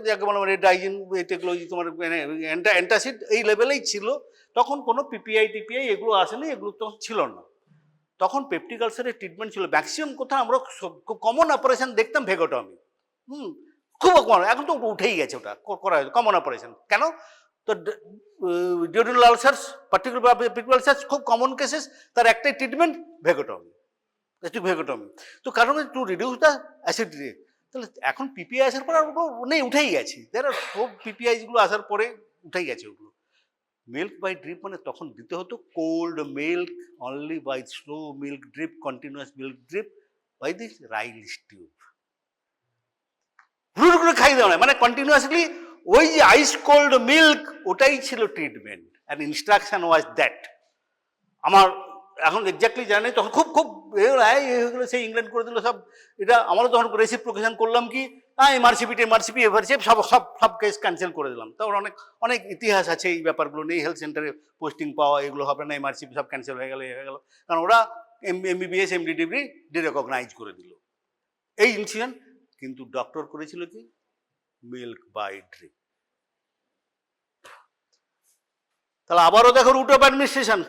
যাকে বলা মানে ডাইজিন, এগুলো তোমার অ্যান্টাসিড এই লেভেলেই ছিল তখন, কোনো টিপিআই এগুলো আসেনি, এগুলো তখন ছিল না। তখন পেপটিক আলসারের ট্রিটমেন্ট ছিল ম্যাক্সিমাম কোথাও আমরা কমন অপারেশন দেখতাম ভেগোটমি, খুব কমন, এখন তো উঠেই গেছে, ওটা করা হয়েছে কমন অপারেশন। কেন? তো duodenal ulcers, particular peptic ulcers খুব কমন কেসেস, তার একটাই ট্রিটমেন্ট ভেগোটমি। তো কারণ টু রিডিউস দ্য অ্যাসিডিটি। তাহলে এখন পিপিআই আসার পর ওগুলো নেই, উঠেই গেছে, সব পিপিআইগুলো আসার পরে উঠেই গেছে ওগুলো। মিল্ক বাই ড্রিপ মানে তখন দিতে হতো cold milk only by slow milk drip, continuous milk drip by this Ryle's tube. হুড় করে খাই দেওয়া নয়, মানে কন্টিনিউয়াসলি ওই যে আইস কোল্ড মিল্ক, ওটাই ছিল treatment, and instruction was that. আমার এখন এক্স্যাক্টলি জানি, তখন খুব খুব হয়ে গেলো, সেই ইংল্যান্ড করে দিল সব। এটা আমারও তখন রেসিপ্রোকেশন করলাম কি, এমআরসিপি এভারসিপ সব সব সব কেস ক্যান্সেল করে দিলাম। তারপর অনেক অনেক ইতিহাস আছে এই ব্যাপারগুলো নিয়ে, হেলথ সেন্টারে পোস্টিং পাওয়া এগুলো হবে না, এমআরসিপি সব ক্যান্সেল হয়ে গেল, কারণ ওরা এমবিবিএস এমডি ডিগ্রি ডিরেকগনাইজ করে দিল। এই ইনসিডেন্ট কিন্তু ডক্টর করেছিল কি মিল্ক বাই ড্রিপ। তাহলে আবারও দেখো route of administration,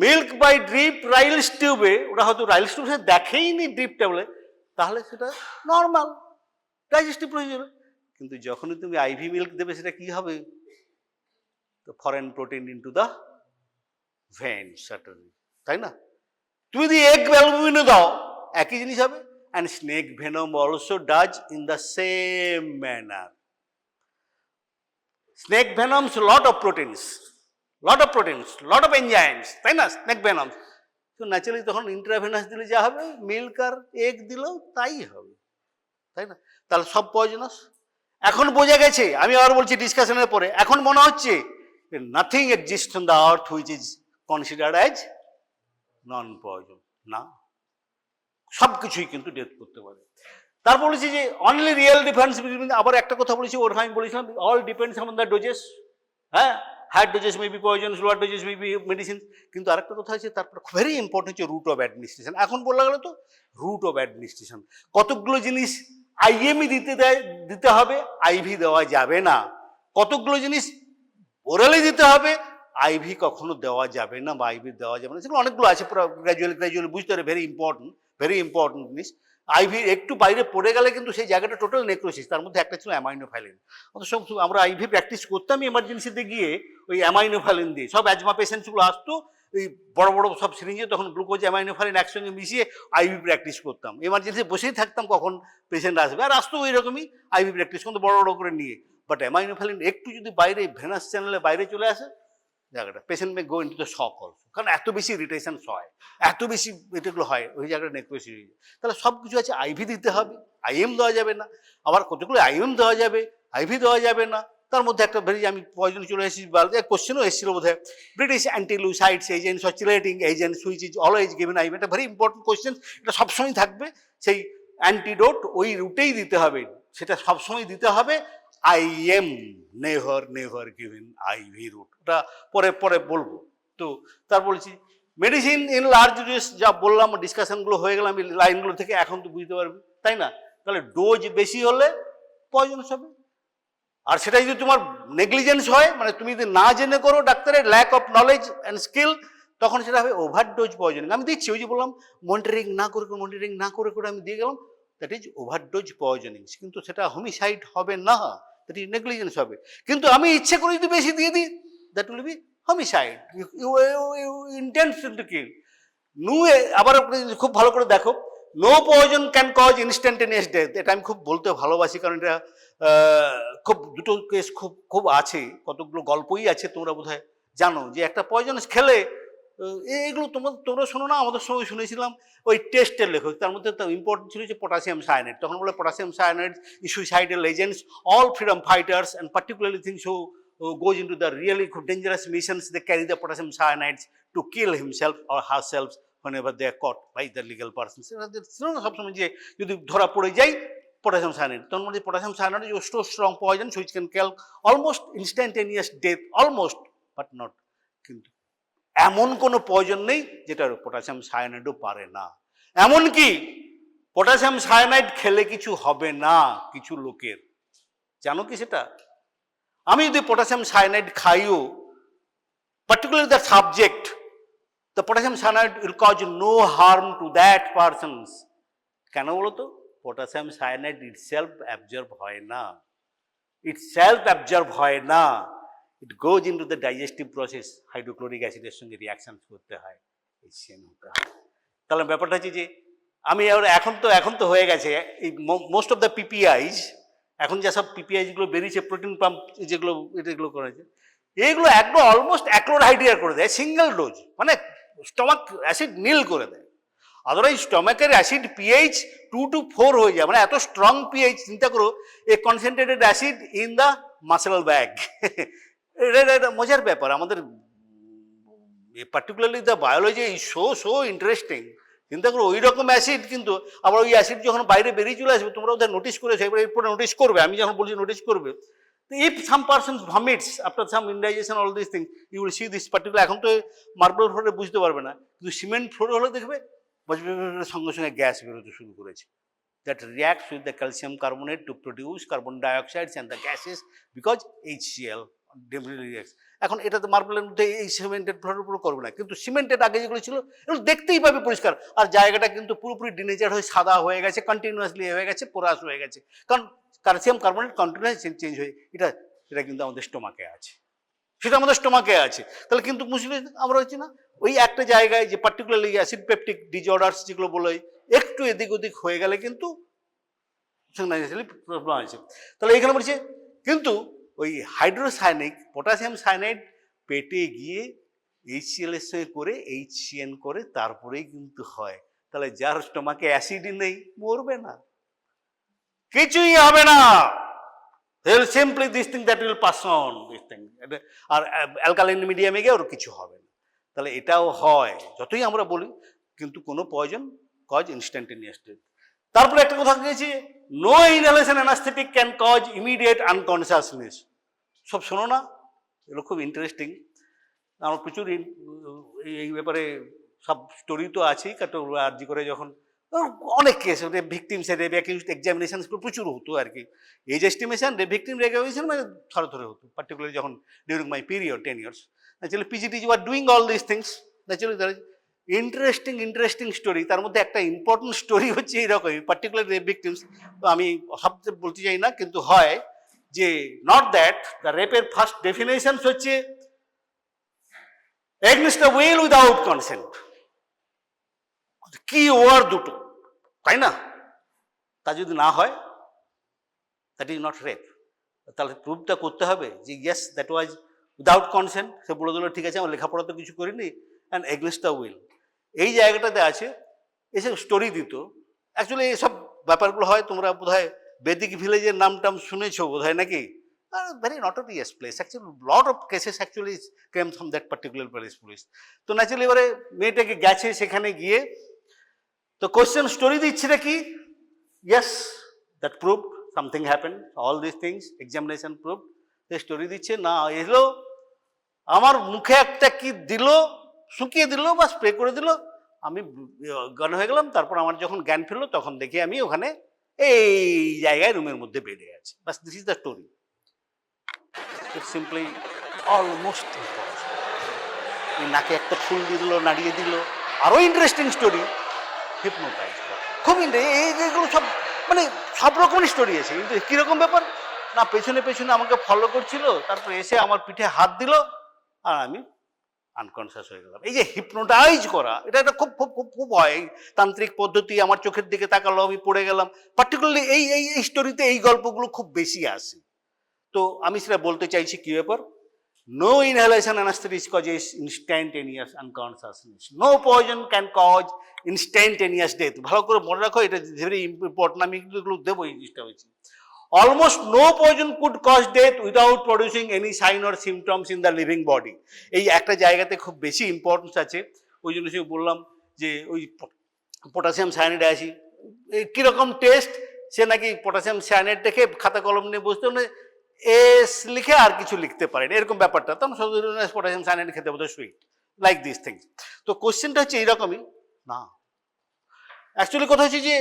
milk by drip Ryle's টিউবে, ওরা হয়তো রাইলস টিউবে দেখেইনি ড্রিপ টেবলে, তাহলে সেটা নর্মাল ডাইজেস্টিভ প্রসিজার। কিন্তু যখনই তুমি আইভি মিল্ক দেবে সেটা কি হবে, তো foreign protein into the vein certainly, তাই না? তুমি যদি এগ অ্যালবুমিনও দাও একই জিনিস হবে। And snake venom also does in the same manner. Snake venoms lot of proteins, lot of enzymes, তাই না? স্নেক ভেনমস তো ন্যাচারালি তখন ইন্ট্রাভেনাস দিলে যা হবে, মিল্ক আর এগ দিলেও তাই হবে, তাই না? তাহলে সব পয়জনাস। এখন বোঝা গেছে, আমি আবার বলছি ডিসকাশনের পরে, এখন মনে হচ্ছে nothing exist on the earth which is considered as non poison. না, সব কিছুই কিন্তু ডেথ করতে পারে। তারপর বলেছি যে অনলি রিয়েল ডিফারেন্স বিটুইন, আবার একটা কথা বলেছি ওর আমি বলেছিলাম all depends on the doses. হ্যাঁ, higher doses may be poison, lower doses may be medicine. কিন্তু আরেকটা কথা আছে, তারপর ভেরি ইম্পর্টেন্ট হচ্ছে রুট অফ অ্যাডমিনিস্ট্রেশন। এখন বলা গেল তো রুট অফ অ্যাডমিনিস্ট্রেশন, কতগুলো জিনিস আইএমই দিতে হবে, আইভি দেওয়া যাবে না। কতগুলো জিনিস ওরালি দিতে হবে, আইভি কখনো দেওয়া যাবে না বা আইভি দেওয়া যাবে না, সেগুলো অনেকগুলো আছে, পুরো গ্র্যাজুয়ালি বুঝতে হবে। ভেরি ইম্পর্টেন্ট জিনিস। আইভি একটু বাইরে পড়ে গেলে কিন্তু সেই জায়গাটা টোটাল নেক্রোসিস। তার মধ্যে একটা ছিল অ্যামাইনোফ্যালিন। সব আমরা আইভি প্র্যাকটিস করতাম এমার্জেন্সিতে গিয়ে ওই অ্যামাইনোফ্যালিন দিয়ে। সব অ্যাজমা পেশেন্টসগুলো আসতো এই বড় বড় সব সিরিঞ্জে, তখন গ্লুকোজ অ্যামাইনোফ্যালিন একসঙ্গে মিশিয়ে আইভি প্র্যাকটিস করতাম। এমার্জেন্সি বসেই থাকতাম কখন পেশেন্ট আসবে, আর আসতো ওই রকমই আইভি প্র্যাকটিস করতো বড় বড় করে নিয়ে। বাট অ্যামাইনোফ্যালিন একটু যদি বাইরে ভেনাস চ্যানেলে বাইরে চলে আসে জায়গাটা, patient May go into the shock also, কারণ এত বেশি ইরিটেশনস হয়, এত বেশি এটাগুলো হয়, ওই জায়গাটা নেক্রোসিস হয়ে যায়। তাহলে সব কিছু আছে, আইভি দিতে হবে, আইএম দেওয়া যাবে না। আবার কতগুলো আইএম দেওয়া যাবে, আইভি দেওয়া যাবে না। তার মধ্যে একটা ভেরি, আমি পয়জন চলে এসেছি, কোশ্চেনও এসেছিল বোধ হয়, British antilewisites agents or chelating agents which is always given IV. এটা ভেরি ইম্পর্টেন্ট কোশ্চেন, এটা সবসময় থাকবে। সেই অ্যান্টিডোট ওই রুটেই দিতে হবে, সেটা সবসময় দিতে হবে। I'm never given IV route, ওটা পরে পরে বলবো। তো তার বলছি মেডিসিন ইন লার্জ ডোজ, যা বললাম ডিসকাশনগুলো হয়ে গেল আমি লাইনগুলো থেকে, এখন তো বুঝতে পারবি, তাই না? তাহলে ডোজ বেশি হলে পয়জনাস হবে। আর সেটা যদি তোমার নেগলিজেন্স হয়, মানে তুমি যদি না জেনে করো, ডাক্তারের lack of knowledge and skill, তখন সেটা হবে ওভারডোজ পয়জনিং। আমি দিচ্ছি, ওই যে বললাম মনিটরিং না করে আমি দিয়ে গেলাম, দ্যাট ইজ ওভারডোজ পয়জনিং। কিন্তু সেটা হোমিসাইড হবে না, দ্যাট ইজ নেগলিজেন্স হবে। কিন্তু আমি ইচ্ছে করে যদি বেশি দিয়ে দিই, that will be homicide, you intention to kill. আবার খুব ভালো করে দেখো, no poison can cause instantaneous death. এটা আমি খুব বলতে ভালোবাসি, কারণ এটা খুব দুটো কেস খুব আছে, কতগুলো গল্পই আছে, তোমরা বোধহয় জানো যে একটা পয়জন খেলে এইগুলো তোমরা শোনো না, আমাদের সময় শুনেছিলাম ওই টেস্টের লেখক, তার মধ্যে তো ইম্পর্টেন্ট ছিল যে পটাশিয়াম সায়ানাইড। তখন বলে potassium cyanide is suicidal agents, all freedom fighters and particularly things who goes into the really dangerous missions, they carry the potassium cyanides to kill himself or herself whenever they are caught by the legal persons. সবসময় যে যদি ধরা পড়ে যায় potassium cyanide, তখন মধ্যে potassium cyanide is so strong poison which can kill almost instantaneous death, almost but not. কিন্তু এমন কোনো পয়জন নেই যেটা পটাশিয়াম সায়ানাইডও পারে না। এমনকি পটাশিয়াম সায়ানাইড খেলে কিছু হবে না কিছু লোকের, জানো কি সেটা? আমি যদি পটাশিয়াম সায়ানাইড খাইও, particularly the subject, the potassium cyanide will cause no harm to that persons. কেন বলো তো? পটাশিয়াম সায়ানাইড itself absorb হয় না, it goes into the digestive process, hydrochloric অ্যাসিডের সঙ্গে রিয়াকশন করতে হয়, তাহলে ব্যাপারটা হচ্ছে যে আমি এখন তো হয়ে গেছে এই মোস্ট অফ দ্য পিপিআইজ, এখন যেসব পিপিআইগুলো বেরিয়েছে, প্রোটিন পাম্প যেগুলো এগুলো করেছে, এইগুলো একদম অলমোস্ট অ্যাক্লোরহাইড্রিয়া করে দেয় সিঙ্গেল ডোজ, মানে স্টমাক অ্যাসিড নীল করে দেয়। আদারওয়াইজ স্টমাকের অ্যাসিড পিএইচ 2 to 4 হয়ে যায়, মানে এত স্ট্রং পিএইচ। চিন্তা করো, a concentrated acid in the muscle bag. এটা মজার ব্যাপার। আমাদের particularly the biology is so interesting, চিন্তা করো ওই রকম অ্যাসিড, কিন্তু আবার ওই অ্যাসিড যখন বাইরে বেরিয়ে চলে আসবে, তোমরা ওদের নোটিস করেছো, এবার এরপরে নোটিস করবে, আমি যখন বলছি নোটিস করবে, if some person vomits after some indigestion all this thing, you will see this particular. এখন তো মার্বেল ফ্লোরে বুঝতে পারবে না, কিন্তু সিমেন্ট ফ্লোরে হলে দেখবে সঙ্গে সঙ্গে গ্যাস বেরোতে শুরু করেছে, that reacts with the calcium carbonate to produce carbon dioxide and the gases because HCl definitely reacts. এখন এটা তো মার্বেলের মধ্যে এই সিমেন্টেড ফ্লোরের উপর করবে না, কিন্তু সিমেন্টেড আগে যেগুলো ছিল এগুলো দেখতেই পাবে পরিষ্কার, আর জায়গাটা কিন্তু পুরোপুরি ডিনেচার হয়ে সাদা হয়ে গেছে, কন্টিনিউয়াসলি হয়ে গেছে, পোরাস হয়ে গেছে, কারণ ক্যালসিয়াম কার্বনেট কন্টিনিউয়াস চেঞ্জ হয়ে এটা কিন্তু আমাদের স্টোমাকে আছে, সেটা আমাদের স্টোমাকে আছে। তাহলে কিন্তু মুসলিম আমরা হচ্ছে না ওই একটা জায়গায় যে পার্টিকুলারলি অ্যাসিড পেপটিক ডিজঅর্ডার্স যেগুলো বলে একটু এদিক ওদিক হয়ে গেলে কিন্তু প্রবলেম আছে। তাহলে এখানে বলছে কিন্তু ওই হাইড্রোসায়ানিক পটাশিয়াম সায়ানাইড পেটে গিয়ে HCl এর সঙ্গে করে HCN করে তারপরেই কিন্তু হয়। তাহলে যার স্টোমাকে অ্যাসিডই নেই মরবে না, কিছুই হবে না, simply this thing that will pass on this thing, আর অ্যালকালাইন মিডিয়ামে গিয়ে ওর কিছু হবে না। তাহলে এটাও হয় যতই আমরা বলি, কিন্তু কোনো পয়জন কজ ইনস্ট্যান্টেনিয়াস ডেথ। তারপরে একটা কথা দিয়েছি, no inhalation anaesthetic can cause immediate unconsciousness. সব শোনো না, এগুলো খুব ইন্টারেস্টিং, আমার প্রচুর এই ব্যাপারে সব স্টোরি তো আছেই, কারণ আর্জি করে যখন অনেক case rape victims rape accused examination প্রচুর হতো আর কি, age estimation rape victim recognition মানে থরে হতো, পার্টিকুলারলি যখন during my period 10 years naturally PGTs were doing all this things. Naturally interesting story, তার মধ্যে একটা ইম্পর্টেন্ট স্টোরি হচ্ছে এইরকমই, পার্টিকুলার রেপ ভিকটিমস, তো আমি সব বলতে চাই না, কিন্তু হয় যে নট দ্যাট দ্য রেপের ফার্স্ট ডেফিনেশনস হচ্ছে against the will without consent, কি ওয়ার দুটো, তাই না? তা যদি না হয় দ্যাট ইজ নট রেপ। তাহলে প্রুভটা করতে হবে যে yes that was without consent, সে বলে দিল ঠিক আছে আমার লেখাপড়া তো কিছু করিনি, অ্যান্ড এগেইনস্ট দ্য উইল। এই জায়গাটাতে আছে এসব স্টোরি দিত। অ্যাকচুয়ালি এইসব ব্যাপারগুলো হয়, তোমরা বোধ হয় বেদিক ভিলেজের নাম টাম শুনেছো বোধ হয় নাকি, very notorious place, actually lot of cases actually came from that particular police. তো ন্যাচুরালি এবারে মেয়েটাকে গেছে, সেখানে গিয়ে তো কোশ্চেন স্টোরি দিচ্ছে কি, yes that prove something happen, all this things examination prove, story দিচ্ছে না এলো, আমার মুখে একটা কি দিল, শুকিয়ে দিল বা স্প্রে করে দিল, আমি জ্ঞান হয়ে গেলাম, তারপর আমার যখন জ্ঞান ফিরলো তখন দেখি আমি ওখানে এই জায়গায় রুমের মধ্যে বেডে আছি, বাস this is the story. It's simply almost নাকে একটা ফুল দিয়ে দিল, নাড়িয়ে দিল। আরও ইন্টারেস্টিং স্টোরি, হিপনোটাইজ করা, খুব এইগুলো সব মানে সব রকমের স্টোরি আছে, কিন্তু কীরকম ব্যাপার না, পেছনে পেছনে আমাকে ফলো করছিল, তারপর এসে আমার পিঠে হাত দিল আর আমি আনকনসিয়াস হয়ে গেলাম। এই যে হিপনোটাইজ করা, এটা একটা খুব খুব খুব খুব হয়, এই তান্ত্রিক পদ্ধতি, আমার চোখের দিকে তাকালো আমি পড়ে গেলাম, পার্টিকুলারলি এই স্টোরিতে এই গল্পগুলো খুব বেশি আসে। তো আমি সেটা বলতে চাইছি কি ব্যাপার, no inhalation anaesthetic causes instantaneous unconsciousness, no poison can cause instantaneous death. ভালো করে মনে রাখো, এটা ভেরি ইম্পর্টেন্ট, আমি এগুলো দেবো, এই জিনিসটা হয়েছে। Almost no poison could cause death without producing any sign or symptoms in the living body. এই একটা জায়গাতে খুব বেশি ইম্পর্টেন্স আছে, ওই জন্য সে বললাম যে ওই পটাশিয়াম সায়ানাইড আছে, কীরকম টেস্ট, সে নাকি পটাশিয়াম সায়ানাইড দেখে খাতা কলম নিয়ে বসতে এস লিখে আর কিছু লিখতে পারেন, এরকম ব্যাপারটা। তখন পটাশিয়াম সায়ানাইড খেতে বোধ সুইট, লাইক দিস থিংস। তো কোশ্চেনটা হচ্ছে এইরকমই না, অ্যাকচুয়ালি কথা হচ্ছে যে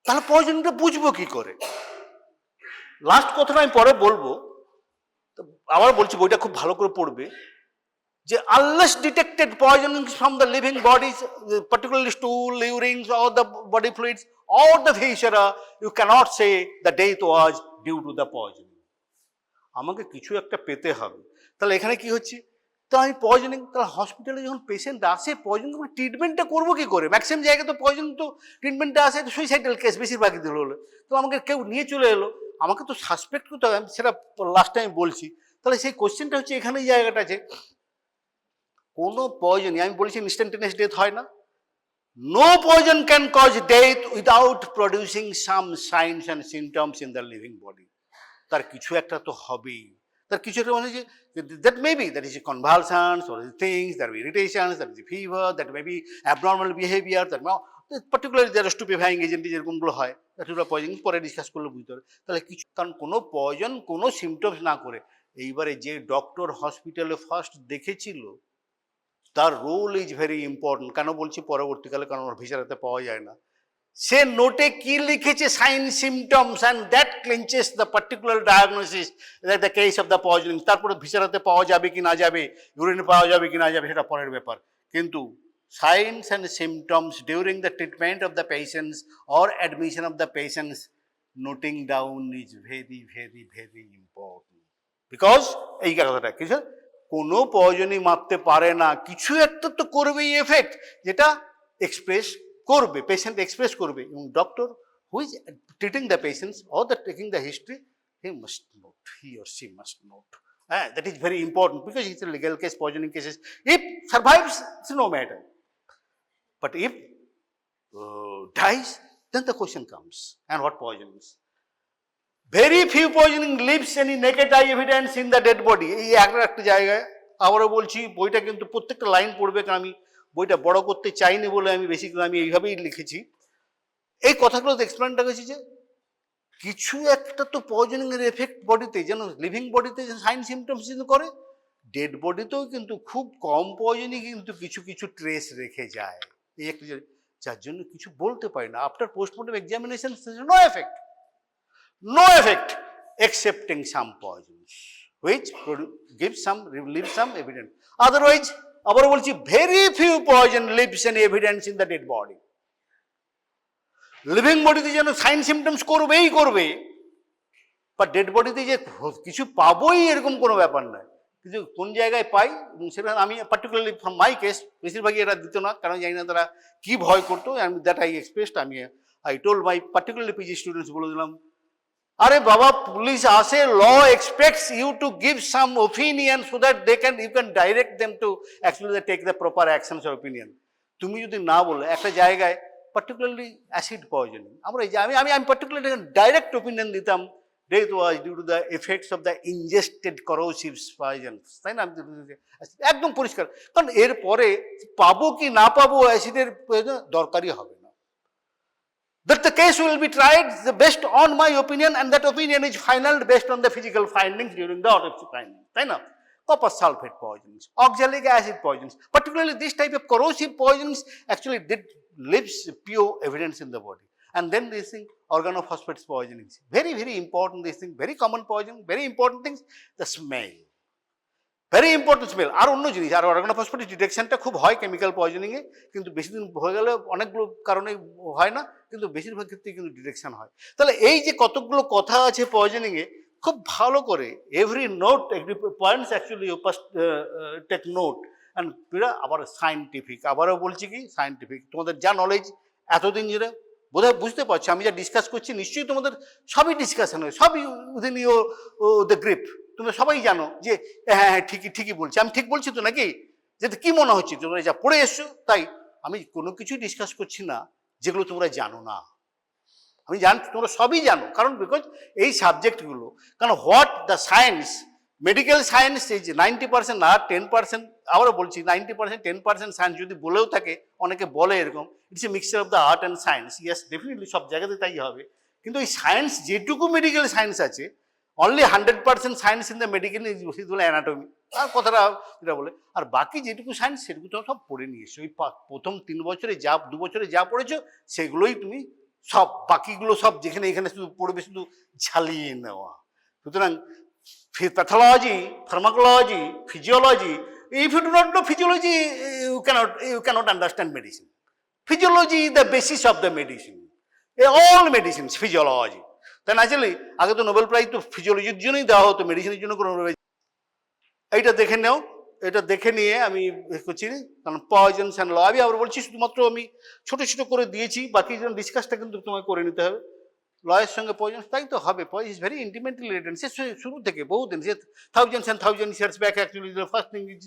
তাহলে পয়জনটা বুঝবো কি করে। লাস্ট কথাটা আমি পরে বলবো, আবার বলছি বইটা খুব ভালো করে পড়বে, যে unless detected poisoning from the living bodies, particularly stool, urines or the body fluids or the viscera, you can't say the death was due to the poisoning. আমাকে কিছু একটা পেতে হবে। তাহলে এখানে কি হচ্ছে, তো আমি পয়জনিং, তাহলে হসপিটালে যখন পেশেন্ট আসে পয়জন, ট্রিটমেন্টটা করবো কি করে? ম্যাক্সিমাম জায়গায় তো পয়জন তো ট্রিটমেন্টটা আসে সুইসাইডাল কেস বেশিরভাগই দিল হলো, তো আমাকে কেউ নিয়ে চলে এলো, আমাকে তো সাসপেক্ট করতে হবে, আমি সেটা লাস্ট টাইম বলছি। তাহলে সেই কোশ্চেনটা হচ্ছে এখানে এই জায়গাটা আছে, কোনো পয়জনই, আমি বলছি ইনস্ট্যান্টেনিয়াস ডেথ হয় না, no poison can cause death without producing some signs and symptoms in the living body. তার কিছু একটা তো হবেই, তার কিছু একটা মানে যে that may be that is convulsions or things, there are irritations, there is fever, that may be abnormal behavior, that particularly যারা stupefying agent যেরকমগুলো হয় particular poison পরে ডিসকাস করলে বুঝতে হবে। তাহলে কিছু কারণ কোনো পয়জন কোনো সিমটমস না করে এইবারে যে ডক্টর হসপিটালে ফার্স্ট দেখেছিল তার রোল ইজ ভেরি ইম্পর্টেন্ট। কেন বলছি পরবর্তীকালে, কারণ ওর ভিসারাতে পাওয়া যায় না। সে নোটে কি লিখেছে sign symptoms and that clinches the particular diagnosis that the case of the poisoning. তারপরে ভিসারাতে পাওয়া যাবে কি না যাবে, ইউরিনে পাওয়া যাবে কি না যাবে সেটা পরের ব্যাপার, কিন্তু signs and symptoms during the treatment of the patients or admission of the patients, noting down is very very very important, because এই কথাটা কিছু কোনো পয়জনই মারতে পারে না, কিছু একটা তো করবেই এফেক্ট, যেটা এক্সপ্রেস করবে, পেশেন্ট এক্সপ্রেস করবে, এবং doctor who is treating the patients or the taking the history, he must note, he or she must note. That is very important because it's a legal case, poisoning cases. If survives, it's no matter. But if dies, then the question comes, and what poisonings? Very few poisoning leaves any naked eye evidence in the dead body. এই একটা জায়গায় আবারও বলছি, বইটা কিন্তু প্রত্যেকটা line পড়বে, কারণ আমি বইটা বড় করতে চাইনি বলে আমি বেসিক্যালি আমি এইভাবেই লিখেছি। এই কথাগুলো এক্সপ্লেনটা করেছি যে কিছু একটা তো পয়জনিং এর এফেক্ট বডিতে, যেন লিভিং বডিতে সাইন সিমটমস করে, ডেড বডিতেও কিন্তু খুব কম পয়জনই কিন্তু কিছু কিছু ট্রেস রেখে যায়, এই একটা যার জন্য কিছু বলতে পারি না। After postmortem examination no effect, no effect excepting some poisons which give some, leave some evidence. Otherwise, আবার বলছি, very few poison leaves any evidence in the dead body. Living বডিতে যেন সাইন সিমটমস করবেই করবে, বা ডেড বডিতে যে কিছু পাবোই এরকম কোনো ব্যাপার নয়, কিন্তু কোন জায়গায় পাই, এবং সেটা আমি পার্টিকুলারলি ফ্রম মাই কেস বেশিরভাগই এরা দিত না, কারণ জানি না তারা কি ভয় করতো, আমি that I expressed, I told my particularly PG students, বলে দিলাম, আরে বাবা পুলিশ আসে, law expects you to give some opinion so that they can, you can direct them to actually take the proper actions or opinion. তুমি যদি না বলো একটা জায়গায়, পার্টিকুলারলি অ্যাসিড পয়জনিং, আমরা এই যে আমি আমি আমি পার্টিকুলারলি ডাইরেক্ট ওপিনিয়ন দিতাম, death was due to the effects of the ingested corrosive poisons, তাই না, একদম পরিষ্কার। কারণ এরপরে পাবো কি না পাবো অ্যাসিডের দরকারই হবে না। That the case will be tried the best on my opinion, and that opinion is final based on the physical findings during the autopsy findings, তাই না? Copper sulfate poisons, oxalic acid poisons, particularly this type of corrosive poisons actually leaves pure evidence in the body. And then this thing, organophosphates poisonings, very very important, this thing, very common poison, very important things, the smell, very important smell. আর অন্য জিনিস, আর অর্গানোফসফেটিক ডিটেকশনটা খুব হয় chemical পয়জনিংয়ে, কিন্তু বেশি দিন হয়ে গেলে অনেকগুলো কারণে হয় না, কিন্তু বেশিরভাগ ক্ষেত্রে কিন্তু ডিটেকশন হয়। তাহলে এই যে কতগুলো কথা আছে পয়জনিংয়ে, খুব ভালো করে every note, every points actually you must take note, and আবার সায়েন্টিফিক, আবারও বলছি কি সায়েন্টিফিক, তোমাদের যা নলেজ এতদিন ধরে বোধহয় বুঝতে পারছো, আমি যা ডিসকাস করছি নিশ্চয়ই তোমাদের সবই ডিসকাশন হয়, সবই উইদিন ইউর দ্য গ্রিপ, তোমরা সবাই জানো যে হ্যাঁ হ্যাঁ ঠিকই ঠিকই বলছি, আমি ঠিক বলছি তো নাকি, যেটা কি মনে হচ্ছে তোমরা যা পড়ে এসছো, তাই আমি কোনো কিছুই ডিসকাস করছি না যেগুলো তোমরা জানো না, আমি জানি তোমরা সবই জানো, কারণ বিকজ এই সাবজেক্টগুলো, কারণ what the science, medical science এই যে 90% না 10%, আবারও বলছি 90% 10% সায়েন্স যদি বলেও থাকে, অনেকে বলে এরকম, it's a mixture of the art and science, yes definitely সব জায়গাতে তাই হবে, কিন্তু এই সায়েন্স যেটুকু মেডিকেল সায়েন্স আছে, only 100% science in the medical is anatomy, আর কথাটা যেটা বলে, আর বাকি যেটুকু সায়েন্স সেটুকু তো সব পড়ে নিয়েছো, ওই প্রথম 3 বছরে যা 2 বছরে যা পড়েছো সেগুলোই তুমি সব, বাকিগুলো সব যেখানে এখানে শুধু পড়বে, শুধু ঝালিয়ে নেওয়া। সুতরাং pathology, pharmacology, physiology, if you do not know physiology, you cannot understand medicine. Physiology is the basis of the medicine. All medicines, physiology. Then actually, আগে তো নোবেল প্রাইজ তো ফিজিওলজির জন্যই দেওয়া হতো, মেডিসিনের জন্য কোনো নোবেল। এইটা দেখে নাও, এটা দেখে নিয়ে আমি করছি, কারণ পয়জনস অ্যান্ড ল আমি আবার বলছি, শুধুমাত্র আমি ছোট ছোট করে দিয়েছি, বাকি যেন ডিসকাসটা কিন্তু তোমায় করে নিতে হবে। লয়ের সঙ্গে পয়জন, তাই তো হবে, poison is very intimately related, সে শুরু থেকে বহুদিন, সে thousands and thousand years back actually first thing is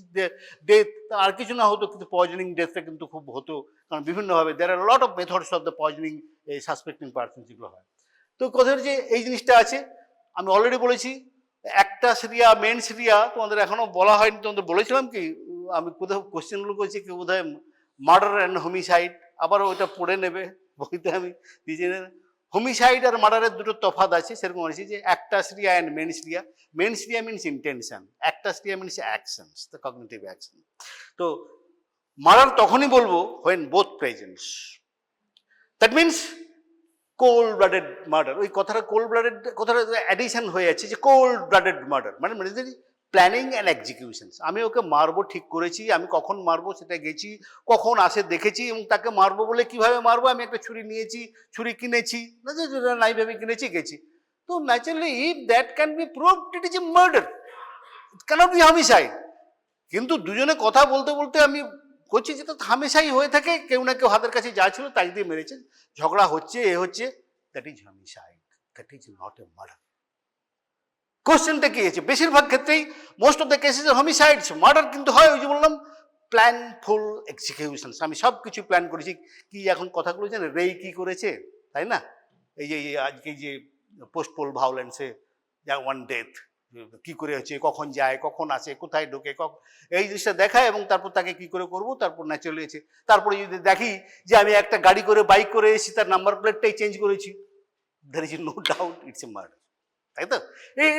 death, আর কিছু না হতো, কিন্তু পয়জনিং ডেথটা কিন্তু খুব হতো, কারণ বিভিন্নভাবে there are lot of methods of the poisoning suspecting person যেগুলো হয়। তো কথা হচ্ছে এই জিনিসটা আছে, আমি অলরেডি বলেছি, একটা সিরিয়া মেন সিরিয়া তোমাদের এখনো বলা হয়নি, তোমাদের বলেছিলাম কি আমি কোথাও কোশ্চেনগুলো করছি কি বোধহয় মার্ডার অ্যান্ড হোমিসাইড, আবার ওইটা পড়ে নেবে বইতে আমি নিজে। হোমিসাইড আর মার্ডারের দুটো তফাৎ আছে, সেরকম বলেছি যে একটা rea and mens rea. Mens rea means intention, একটা rea means actions, the cognitive action. তো মার্ডার তখনই বলবো when both presents, that means cold blooded murder. ওই কথাটা কোল্ড ব্লাডেড কথাটা অ্যাডিশন হয়ে যাচ্ছে যে কোল্ড ব্লাডেড মার্ডার মানে প্ল্যানিং অ্যান্ড এক্সিকিউশনস। আমি ওকে মারবো ঠিক করেছি, আমি কখন মারবো সেটা গেছি, কখন আসে দেখেছি, এবং তাকে মারবো বলে কিভাবে মারবো, আমি একটা ছুরি নিয়েছি, ছুরি কিনেছি, নাই ভেবে কিনেছি গেছি। তো naturally if that can be proved, it is a murder, it cannot be homicide. কিন্তু দুজনে কথা বলতে বলতে আমি করছি যেটা হামেশাই হয়ে থাকে, কেউ না কেউ হাতের কাছে যা ছিল তাই দিয়ে মেরেছে, ঝগড়া হচ্ছে, এ হচ্ছে, that is homicide, that is not a murder. কোশ্চেনটা কি আছে, বেশিরভাগ ক্ষেত্রেই most of the cases homicides, murder কিন্তু হয় ওই যে বললাম প্ল্যানফুল এক্সিকিউশনস। আমি সব কিছু প্ল্যান করেছি। কি এখন কথাগুলো জানে রেই কি করেছে, তাই না? এই যে আজকে যে পোস্টপোল ভায়োলেন্সে ওয়ান ডেথ কি করে হচ্ছে, কখন যায়, কখন আসে, কোথায় ঢোকে, এই জিনিসটা দেখায়, এবং তারপর তাকে কি করে করবো, তারপর ন্যাচারালি আছে। তারপরে যদি দেখি যে আমি একটা গাড়ি করে বাইক করে এসেছি, তার নাম্বার প্লেটটাই চেঞ্জ করেছি, there is no doubt it's a murder, তাই তো?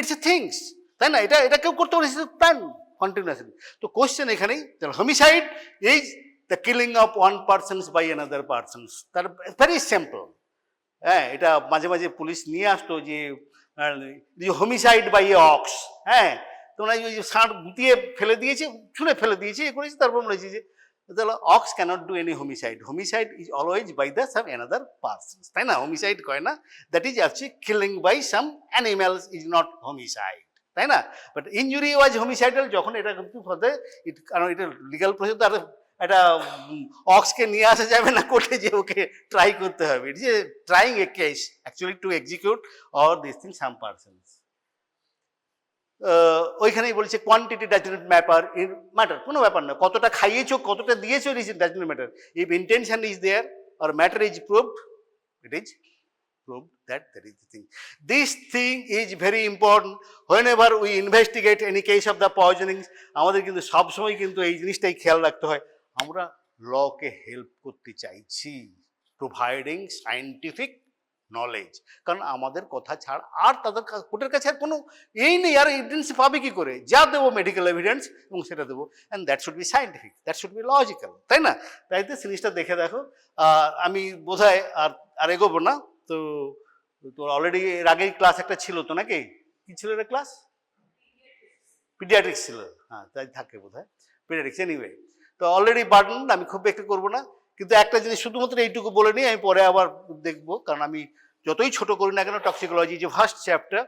ইটস এ থিংস, তাই না? এটা কেউ করতে পারে, প্ল্যান কন্টিনিউয়াসলি। তো কোশ্চেন এখানেই, homicide is the killing of one persons by another persons. তার ভেরি সিম্পল। হ্যাঁ, এটা মাঝে মাঝে পুলিশ নিয়ে আসতো যে হোমিসাইড বাই এ অক্স। হ্যাঁ, তোমরা ওই যে ষাঁড় গুটিয়ে ফেলে দিয়েছে, ছুঁড়ে ফেলে দিয়েছে, এ করেছে, তারপর বলেছি যে ox cannot do any homicide, homicide is always by the some another person, তাই না? হোমিসাইড কয় না, that is actually killing by some animals, is not homicide, তাই না? বাট ইনজুরি ওয়াজ হোমিসাইডাল যখন এটা কিন্তু হতে, কারণ এটা লিগাল প্রসেস, আর একটা অক্সকে নিয়ে আসা যাবে না কোর্টে যে ওকে ট্রাই করতে হবে, it is trying a case actually to execute or this thing some persons. ওইখানেই বলছে কোয়ান্টিটি ডাজ নট ম্যাটার, কোনো ব্যাপার না, কতটা খাইয়েছো, কতটা দিয়েছো, it does not matter. If intention is there or matter is proved, it is proved that is the thing. This thing is very important whenever we investigate any case of the poisonings. আমাদের কিন্তু সবসময় কিন্তু এই জিনিসটাই খেয়াল রাখতে হয়, আমরা লকে হেল্প করতে চাইছি, প্রোভাইডিং সায়েন্টিফিক নলেজ, কারণ আমাদের কথা ছাড় আর তাদের কোর্টের কাছে আর কোনো এই নেই, আর এভিডেন্স পাবে কি করে? যা দেবো মেডিকেল এভিডেন্স, এবং সেটা দেবো, and that should be scientific, that should be logical, তাই না? তাই তো জিনিসটা দেখে দেখো। আমি বোধহয় আর এগোবো না। তো তোর অলরেডি এর আগেই ক্লাস একটা ছিল তো নাকি, কি ছিল এটা ক্লাস? পিডিয়াট্রিক্স ছিল, হ্যাঁ, তাই থাকে বোধ হয় পিডিয়াট্রিক্স। এনিওয়ে, তো অলরেডি বার্ডেন, আমি খুব একটু করবো না, কিন্তু একটা জিনিস শুধুমাত্র এইটুকু বলে নিই, আমি পরে আবার দেখবো, কারণ আমি যতই ছোট করি না কেন, টক্সিকোলজি যে ফার্স্ট চ্যাপ্টার,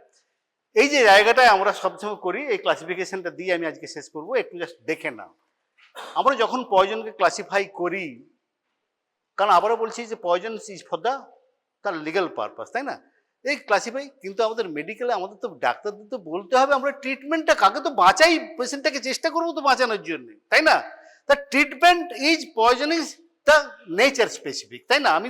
এই যে জায়গাটায় আমরা সবসময় করি, এই ক্লাসিফিকেশনটা দিয়ে আমি আজকে শেষ করবো, একটু জাস্ট দেখে নাও। আমরা যখন পয়জনকে ক্লাসিফাই করি, কারণ আবারও বলছি যে পয়জন ইজ ফর দ্য তার লিগাল পারপাস, তাই না? এই ক্লাসিফাই, কিন্তু আমাদের মেডিকেলে আমাদের তো ডাক্তারদের তো বলতে হবে আমরা ট্রিটমেন্টটা কাকে তো বাঁচাই, পেশেন্টটাকে চেষ্টা করবো তো বাঁচানোর জন্য, তাই না? The treatment is poison is the nature specific, তাই না? আমি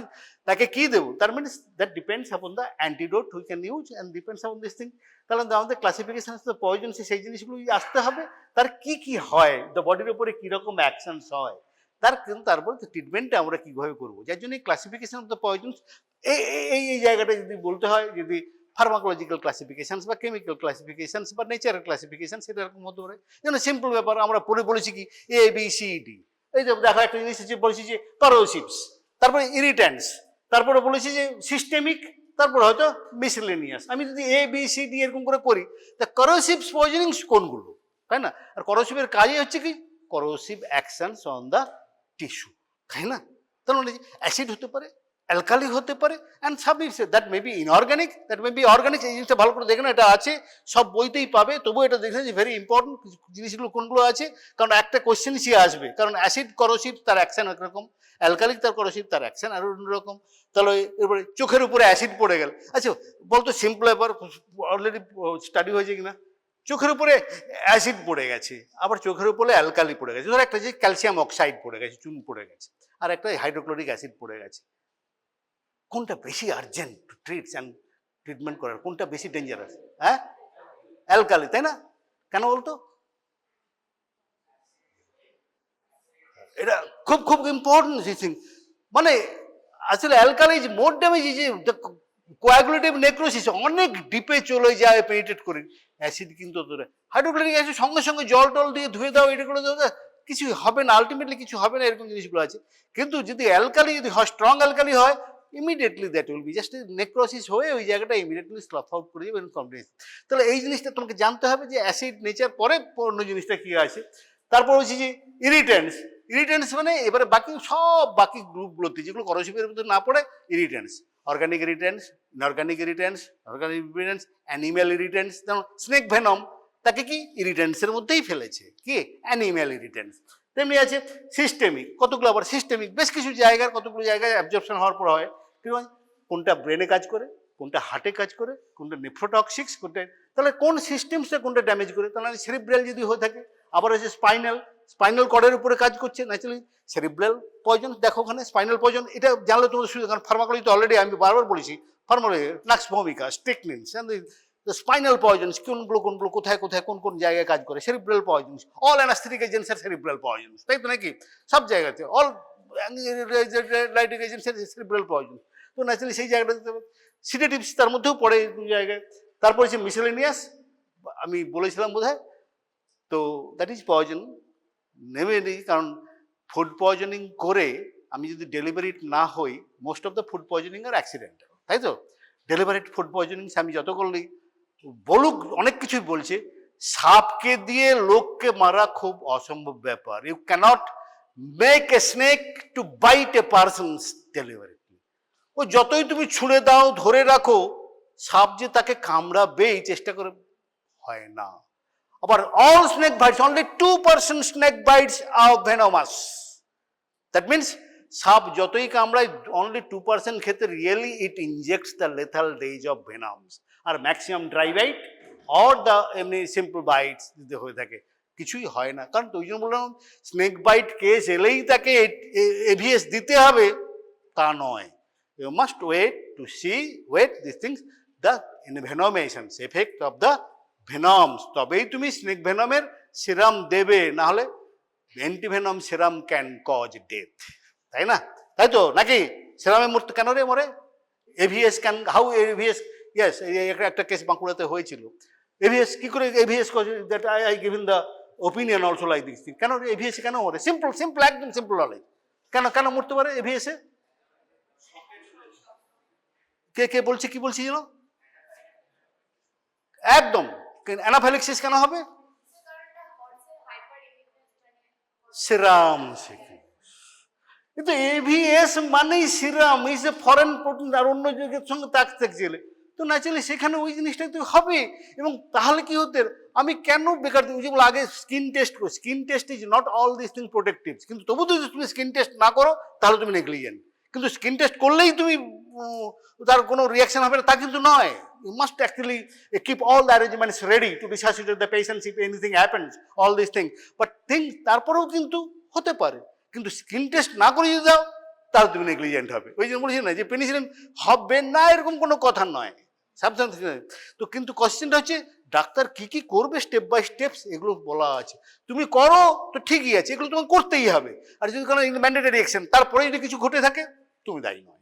তাকে কি দেবো, তার means that depends upon the antidote we can use and depends upon this thing. কারণ আমাদের ক্লাসিফিকেশন পয়জন, সেই জিনিসগুলো আসতে হবে, তার কি কি হয়, দ্য বডির উপরে কিরকম অ্যাকশনস হয়, তার কিন্তু তারপর ট্রিটমেন্টটা আমরা কিভাবে করবো, যার জন্য এই ক্লাসিফিকেশন অফ দ্য পয়জনস, এই জায়গাটা যদি বলতে হয়, যদি ফার্মাকোলজিক্যাল ক্লাসিফিকেশনস বা কেমিক্যাল ক্লাসিফিকেশনস বা নেচারাল ক্লাসিফিকেশন, সেটা এরকম হতে পারে। যেন সিম্পল ব্যাপার, আমরা পড়ে বলেছি কি ABCD, এই যে দেখো একটা জিনিস বলেছি যে করোসিভস, তারপরে ইরিট্যান্টস, তারপরে বলেছি যে সিস্টেমিক, তারপর হয়তো মিসেলেনিয়াস। আমি যদি ABCD এরকম করে করি, তা করোসিভস পয়জনিংস কোনগুলো, তাই না? আর করোসিভের কাজই হচ্ছে কি, corrosive actions on the tissue, তাই না? তার মানে অ্যাসিড হতে পারে, অ্যালকালি হতে পারে, and submits that may B inorganic, that may B organic. এই জিনিসটা ভালো করে দেখে না, এটা আছে সব বইতেই পাবে, তবুও এটা দেখে যে ভেরি ইম্পর্টেন্ট জিনিসগুলো কোনগুলো আছে, কারণ একটা কোয়েশ্চেন সে আসবে, কারণ অ্যাসিড করোসিভ তার অ্যাকশন একরকম, অ্যালকালিক তার করোসিভ তার অ্যাকশন আর অন্যরকম। তাহলে এরপরে চোখের উপরে অ্যাসিড পড়ে গেল, আচ্ছা বলতো সিম্পল ব্যাপার, অলরেডি স্টাডি হয়েছে কিনা, চোখের উপরে অ্যাসিড পড়ে গেছে, আবার চোখের উপরে অ্যালকালি পড়ে গেছে, ধর একটা যে ক্যালসিয়াম অক্সাইড পড়ে গেছে, চুন পড়ে গেছে, আর একটা হাইড্রোক্লোরিক অ্যাসিড পড়ে গেছে, কোনটা বেশি urgent to treats and treatment করার, কোনটা বেশি ডেঞ্জারাস? হ্যাঁ, অ্যালকালি, তাই না? কেন বলতো? এটা খুব খুব ইম্পর্টেন্ট থিং। মানে আসলে alkali is more damage, is coagulative necrosis, অনেক ডিপে চলে যায় পেনিট্রেট করে। অ্যাসিড কিন্তু হাইড্রোক্লোরিক অ্যাসিড সঙ্গে সঙ্গে জল টল দিয়ে ধুয়ে দাও, এটা করে দাও, কিছু হবে না, আলটিমেটলি কিছু হবে না, এরকম জিনিসগুলো আছে। কিন্তু যদি অ্যালকালি যদি হয়, স্ট্রং অ্যালকালি হয়, immediately that will B just necrosis হয়ে ওই জায়গাটা ইমিডিয়েটলি স্লাফ আউট করে যাবে কমপ্লিট। তাহলে এই জিনিসটা তোমাকে জানতে হবে যে অ্যাসিড নেচার, পরে অন্য জিনিসটা কি আছে। তারপর হচ্ছে যে ইরিটেন্টস। ইরিটেন্টস মানে এবারে বাকি সব বাকি গ্রুপগুলোতে যেগুলো করসিভের মধ্যে না পড়ে, ইরিটেন্টস, অর্গানিক ইরিটেন্টস, ইনঅর্গানিক ইরিটেন্টস, অর্গানিক ইরিটেন্টস, অ্যানিম্যাল ইরিটেন্টস। যেমন স্নেক ভেনম, তাকে কি ইরিটেন্টসের মধ্যেই ফেলেছে, কি অ্যানিম্যাল ইরিটেন্টস। তেমনি আছে সিস্টেমিক, কতগুলো আবার সিস্টেমিক, বেশ কিছু জায়গার কতগুলো জায়গায় অ্যাবজর্পশন হওয়ার পর হয়। কোনটা ব্রেনে কাজ করে, কোনটা হার্টে কাজ করে, কোনটা নেফ্রোটক্সিক্স, কোনটা, তাহলে কোন সিস্টেমসটা কোনটা ড্যামেজ করে। তাহলে সেরিব্রাল যদি হয়ে থাকে, আবার হচ্ছে স্পাইনাল, স্পাইনাল কর্ডের উপরে কাজ করছে, ন্যাচুরালি সেরিব্রাল পয়জন। দেখো ওখানে স্পাইনাল পয়জন, এটা জানলে তোমাদের সুবিধা, কারণ ফার্মাকোলজি তো অলরেডি আমি বারবার বলেছি, ফার্মাকোলজি নাক্স ভূমিকা, স্ট্রিকনিন, স্পাইনাল পয়জনস কোনগুলো কোথায় কোথায় কোন কোন জায়গায় কাজ করে, cerebral poisons, all anaesthetic agents আর সেরিব্রাল পয়জনস, তাই তো নাকি? সব জায়গাতে অল লাইটিক এজেন্টস আর সেরিব্রাল পয়জন। তো ন্যাচুরালি সেই জায়গাটা দিতে হবে। সিডেটিভস তার মধ্যেও পড়ে দু জায়গায়। তারপর হচ্ছে মিসেলেনিয়াস, আমি বলেছিলাম বোধহয়, তো দ্যাট ইজ পয়জন, নেমে নিই। কারণ ফুড পয়জনিং করে আমি যদি ডেলিভারিট না হই, most of the food poisoning আর অ্যাক্সিডেন্টাল, তাই তো? ডেলিভারিট ফুড পয়জনিং আমি যত করলেই বলুক, অনেক কিছুই বলছে, সাপকে দিয়ে লোককে মারা খুব অসম্ভব ব্যাপার। You can't make a snake to bite a person's ডেলিভারি। ও যতই তুমি ছুঁড়ে দাও, ধরে রাখো, সাপ যে তাকে কামড়াবেই চেষ্টা করে, হয় না। আবার all snake bites, only 2% snake bites are venomous. That means সাপ যতই কামড়ায়, only 2% ক্ষেত্রে really it injects the lethal dose of venoms, আর maximum dry bite or the এমনি সিম্পল বাইটস যদি হয়ে থাকে কিছুই হয় না। কারণ তো ওই জন্য বললাম, স্নেক বাইট কেস এলেই তাকে এভিএস দিতে হবে তা নয়। You must wait to see, these things, the envenomations, effect of the ভেনমস, তবেই তুমি স্নেক ভেনমের সিরাম দেবে, না হলে antivenom serum can cause death, তাই না? তাই তো নাকি? সিরামে মরতে কেন রে মরে? AVS can, how AVS, yes, একটা কেস বাঁকুড়াতে হয়েছিল। এভিএস কি করে AVS cause, that I given the opinion also like this thing. কেন এভিএস কেন মরে? সিম্পল সিম্পল, একদম সিম্পল নলেজ। কেন কেন মরতে পারে এভিএসে? কে কে বলছে, কি বলছি যেন? একদম অ্যানাফাইল্যাক্সিস কেন হবে? Serum sickness. কিন্তু এভিএস মানেই serum, is a foreign protein, আর অন্য জায়গার সঙ্গে থাকতে গেলে তো ন্যাচারালি সেখানে ওই জিনিসটা তো হবে। এবং তাহলে কি হতে, আমি কেন বেকার, যেগুলো আগে স্কিন টেস্ট করো, skin test is not all this thing protective, কিন্তু তবু যদি তুমি স্কিন টেস্ট না করো তাহলে তুমি নেগলিজেন্ট। কিন্তু স্কিন টেস্ট করলেই তুমি তার কোনো রিয়াকশন হবে না তা কিন্তু নয়। You must actually keep all the arrangements ready to resuscitate the patients if anything happens, all these things. But things তারপরেও কিন্তু হতে পারে, কিন্তু স্কিন টেস্ট না করে যদি দাও তাহলে তুমি নেগলিজেন্ট হবে। ওই জন্য বলছি না যে পেনিসিলিন হবে না এরকম কোনো কথা নয়, সাবধান। তো কিন্তু কোশ্চেনটা হচ্ছে ডাক্তার কি কি করবে, স্টেপ বাই স্টেপস এগুলো বলা আছে। তুমি করো তো ঠিকই আছে, এগুলো তোমাকে করতেই হবে। আর যদি কোনো ম্যান্ডেটরি অ্যাকশন তারপরে যদি কিছু ঘটে থাকে, তুমি দায়ী নয়।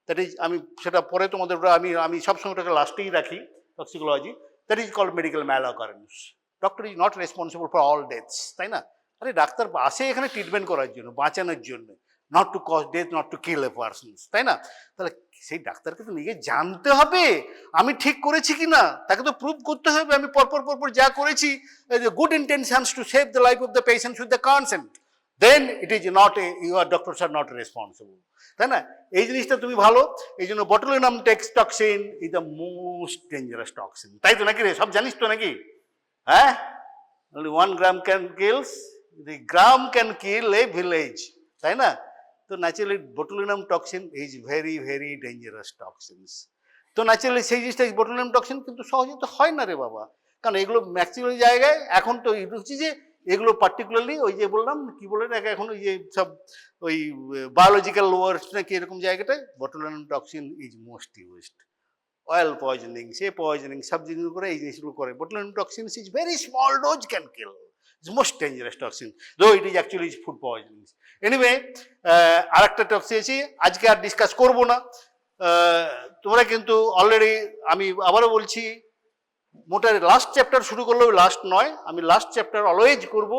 দ্যাট ইজ, আমি সেটা পরে তোমাদের আমি সবসময় ওটাকে লাস্টেই রাখি, toxicology. That is called medical maloccurrence. Doctor is not responsible for all deaths, তাই না? আরে ডাক্তার আসে এখানে ট্রিটমেন্ট করার জন্য, বাঁচানোর জন্য, not to cause death, not to kill a person, তাই না? তাহলে সেই ডাক্তারকে তো নিজে জানতে হবে আমি ঠিক করেছি কি না, তাকে তো প্রুভ করতে হবে আমি পরপর যা করেছি, good intentions to save the life of the patient with the consent, then it is not a, your doctors are not responsible, তাই না? এই জিনিসটা তুমি ভালো। এই জন্য botulinum toxin is the most dangerous toxin, তাই তো নাকি রে? সব জানিস তো নাকি? হ্যাঁ, only 1 gram can kills, the gram can kill a village, তাই না? তো naturally botulinum toxin is very very dangerous toxins. তো ন্যাচারালি সেই জিনিসটা বটুলিনাম টক্সিন কিন্তু সহজে তো হয় না রে বাবা, কারণ এগুলো ম্যাক্সিমাম জায়গায় এখন তো হচ্ছে যে এগুলো পার্টিকুলারলি ওই যে বললাম কি বলে না, এখন ওই যে সব ওই বায়োলজিক্যাল ওয়ার্ডস নাকি এরকম জায়গাটায় botulinum toxin is most used. oil poisoning, say poisoning, সব জিনিসগুলো করে এই জিনিসগুলো করে। Botulinum toxins is very small dose can kill. It's most dangerous toxin, though it is actually food poisoning. Anyway, আরেকটা টক্সিন আছে, আজকে আর ডিসকাস করব না। তোমরা কিন্তু অলরেডি, আমি আবারও বলছি, মোটার লাস্ট চ্যাপ্টার শুরু করলেও লাস্ট নয়, আমি লাস্ট চ্যাপ্টার অলওয়েজ করব।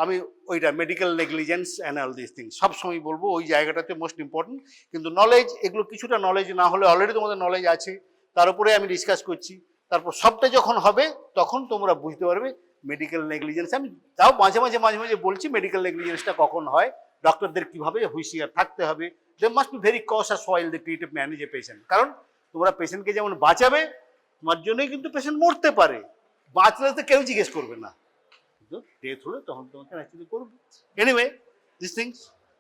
আমি ওইটা medical negligence and all this things সবসময় বলবো, ওই জায়গাটাতে মোস্ট ইম্পর্টেন্ট। কিন্তু নলেজ, এগুলো কিছুটা নলেজ না হলে, অলরেডি তোমাদের নলেজ আছে, তার উপরে আমি ডিসকাস করছি। তারপর সবটা যখন হবে তখন তোমরা বুঝতে পারবে মেডিকেল নেগলিজেন্স। আমি তাও মাঝে মাঝে বলছি মেডিকেল নেগলিজেন্সটা কখন হয়, ডক্টরদের কীভাবে হুঁশিয়ার থাকতে হবে। They must be very cautious while they treat manage a patient. কারণ তোমরা পেশেন্টকে যেমন বাঁচাবে, তোমার জন্যই কিন্তু পেশেন্ট মরতে পারে। বাঁচলে তো কেউ জিজ্ঞেস করবে না, কিন্তু ডেথ হলে তখন তোমাকে অ্যাকচুয়ালি করবে। Anyway, this things